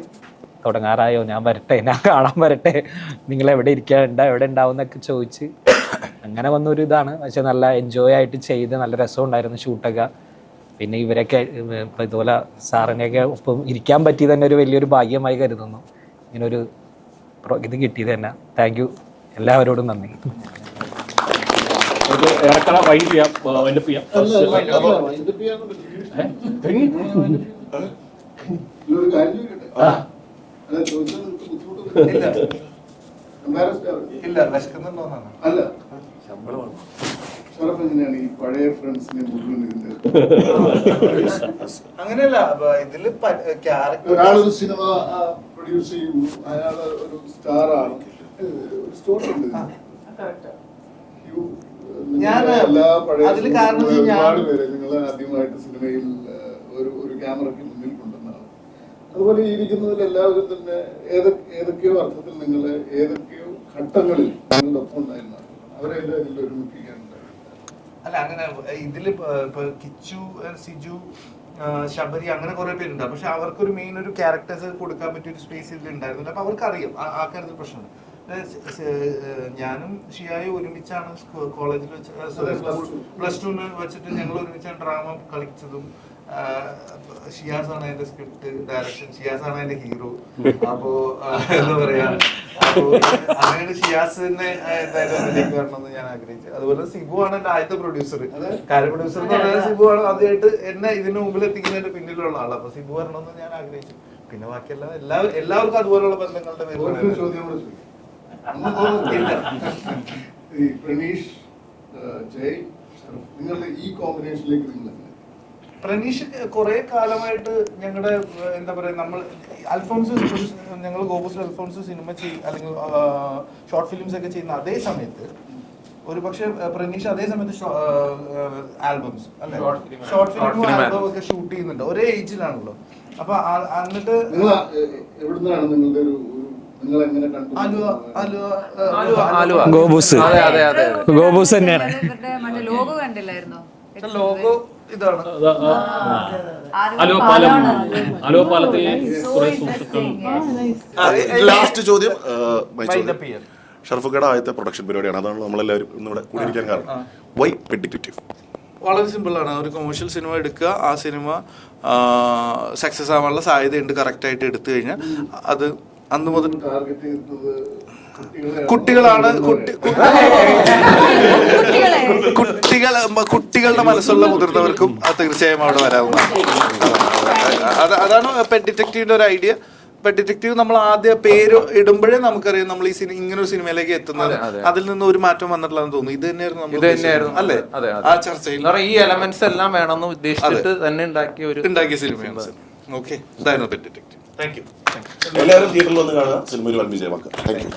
തുടങ്ങാറായോ, ഞാൻ വരട്ടെ, ഞാൻ കാണാൻ വരട്ടെ, നിങ്ങൾ എവിടെ ഇരിക്കാനുണ്ടോ എവിടെ ഉണ്ടാവും എന്നൊക്കെ ചോദിച്ച് അങ്ങനെ വന്നൊരു ഇതാണ്. പക്ഷെ നല്ല എൻജോയ് ആയിട്ട് ചെയ്ത് നല്ല രസമുണ്ടായിരുന്നു ഷൂട്ടൊക്കെ. പിന്നെ ഇവരൊക്കെ ഇപ്പം ഇതുപോലെ സാറിനെയൊക്കെ ഒപ്പം ഇരിക്കാൻ പറ്റി തന്നെ ഒരു വലിയൊരു ഭാഗ്യമായി കരുതുന്നു. ഇങ്ങനൊരു ഇത് കിട്ടിയത് തന്നെ. താങ്ക് യു എല്ലാവരോടും നന്ദി. എങ്ങനെയാണ് ഈ പഴയ ഫ്രണ്ട്സിനെ മുഴുവൻ അങ്ങനെയല്ല, ഇതില് ഒരാളൊരു സിനിമ പ്രൊഡ്യൂസ് ചെയ്യും, അയാള് ഒരു സ്റ്റാറാണ്, ഒരു സ്റ്റോറി ഉണ്ട്. എല്ലാ പഴയ ഒരുപാട് പേര് നിങ്ങൾ ആദ്യമായിട്ട് സിനിമയിൽ ഒരു ക്യാമറയ്ക്ക് മുന്നിൽ കൊണ്ടുവന്നാണ്. അതുപോലെ ഈ ഇരിക്കുന്നതിൽ എല്ലാവരും തന്നെ ഏതൊക്കെയോ അർത്ഥത്തിൽ നിങ്ങൾ ഏതൊക്കെയോ ഘട്ടങ്ങളിൽ നിങ്ങളുടെ ഒപ്പം ഉണ്ടായിരുന്നതാണ്. അവരെല്ലാം ഇതിൽ ഒരുമിപ്പിക്കാനുണ്ട്. അല്ല, അങ്ങനെ ഇതില് ഇപ്പൊ കിച്ചു, സിജു, ശബരി അങ്ങനെ കുറെ പേരുണ്ട്. പക്ഷെ അവർക്കൊരു മെയിൻ ഒരു ക്യാരക്ടേഴ്സ് കൊടുക്കാൻ പറ്റിയ ഒരു സ്പേസ് ഇതിൽ ഉണ്ടായിരുന്നില്ല. അപ്പൊ അവർക്ക് അറിയാം ആ കാര്യത്തിൽ പ്രശ്നമുണ്ട്. ഞാനും ഷിയായും ഒരുമിച്ചാണ് കോളേജിൽ വെച്ച് പ്ലസ് ടുവിന് വെച്ചിട്ട് ഞങ്ങൾ ഒരുമിച്ചാണ് ഡ്രാമ കളിച്ചതും. ഷിയാസാണ് അതിന്റെ സ്ക്രിപ്റ്റ് ഡയറക്ഷൻ, ഷിയാസാണ് അതിന്റെ ഹീറോ. അപ്പോ എന്താ പറയാ, അപ്പോ അങ്ങനെ ഷിയാസിനെ എന്തായാലും അതിലേക്ക് വരണമെന്ന് ഞാൻ ആഗ്രഹിച്ചു. അതുപോലെ സിബു ആണ് എന്റെ ആദ്യത്തെ പ്രൊഡ്യൂസർ. കാര്യം പ്രൊഡ്യൂസർ എന്ന് പറഞ്ഞാൽ സിബു ആണ് ആദ്യമായിട്ട് എന്നെ ഇതിന് മുമ്പിൽ എത്തിക്കുന്നതിന്റെ പിന്നിലുള്ള ആള്. അപ്പൊ സിബു വരണമെന്ന് ഞാൻ ആഗ്രഹിച്ചു. പിന്നെ ബാക്കിയെല്ലാം എല്ലാവർക്കും അതുപോലുള്ള ബന്ധങ്ങളുടെ പേര്. പ്രണീഷ്, ജയ്, നിങ്ങളുടെ ഈ കോമ്പിനേഷനിലേക്ക് നിങ്ങൾ പ്രണീഷ് കുറെ കാലമായിട്ട് ഞങ്ങളുടെ എന്താ പറയാ, നമ്മൾ അൽഫോൺസ് ഞങ്ങൾ ഗോബൂസിൽ അൽഫോൺസ് സിനിമ അല്ലെങ്കിൽ ഷോർട്ട് ഫിലിംസ് ഒക്കെ ചെയ്യുന്ന അതേ സമയത്ത് ഒരു പക്ഷെ പ്രണീഷ് അതേ സമയത്ത് ആൽബംസ് അല്ലെ ഷോർട്ട് ഫിലിം ആൽബം ഒക്കെ ഷൂട്ട് ചെയ്യുന്നുണ്ട്. ഒരേ ഏജിലാണല്ലോ. അപ്പൊ എന്നിട്ട് എവിടുന്നാണ് നിങ്ങളുടെ ഒരു ഗോബൂസ് ഗോബൂസ് തന്നെയാണ്. ലോഗോ കണ്ടില്ലായിരുന്നോ? ലോഗോ ഇതാണ്. ലാസ്റ്റ് ചോദ്യം, ഷറഫുക്കയുടെ ആദ്യത്തെ പ്രൊഡക്ഷൻ പരിപാടിയാണ്. അതാണ് നമ്മളെല്ലാവരും ഇന്നിവിടെ കൂടിയിരിക്കാൻ കാരണം. വൈ പെഡിക്റ്റീവ്? വളരെ സിമ്പിളാണ്. ഒരു കൊമേഴ്ഷ്യൽ സിനിമ എടുക്കുക, ആ സിനിമ സക്സസ് ആവാനുള്ള സാധ്യതയുണ്ട് കറക്റ്റായിട്ട് എടുത്തു കഴിഞ്ഞാൽ. അത് അന്ന് മുതൽ കുട്ടികളാണ്. കുട്ടികളുടെ മനസ്സുള്ള മുതിർന്നവർക്കും തീർച്ചയായും അവിടെ വരാവുന്നതാണ്. അതാണ് പെറ്റ് ഡിറ്റക്റ്റീവിന്റെ ഒരു ഐഡിയ. പെറ്റ് ഡിറ്റക്റ്റീവ് നമ്മൾ ആദ്യ പേര് ഇടുമ്പോഴേ നമുക്കറിയാം നമ്മൾ ഈ ഇങ്ങനെ ഒരു സിനിമയിലേക്ക് എത്തുന്നത്. അതിൽ നിന്ന് ഒരു മാറ്റം വന്നിട്ടുള്ളതെന്ന് തോന്നുന്നു. ഇത് തന്നെയായിരുന്നു അല്ലേ ആ ചർച്ചയിൽ. ഈ എലമെന്റ്സ് എല്ലാം വേണമെന്ന് ഉദ്ദേശിച്ചിട്ട് തന്നെ ഉണ്ടാക്കിയ സിനിമയാണ്. ഓക്കെ, ഇതായിരുന്നു പെറ്റ് ഡിറ്റക്റ്റീവ്. Thank you. എല്ലാവരും തിയേറ്ററിൽ വന്ന് കാണുക. സിനിമ ഒരു വൻ വിജയമാക്കുക. Thank you.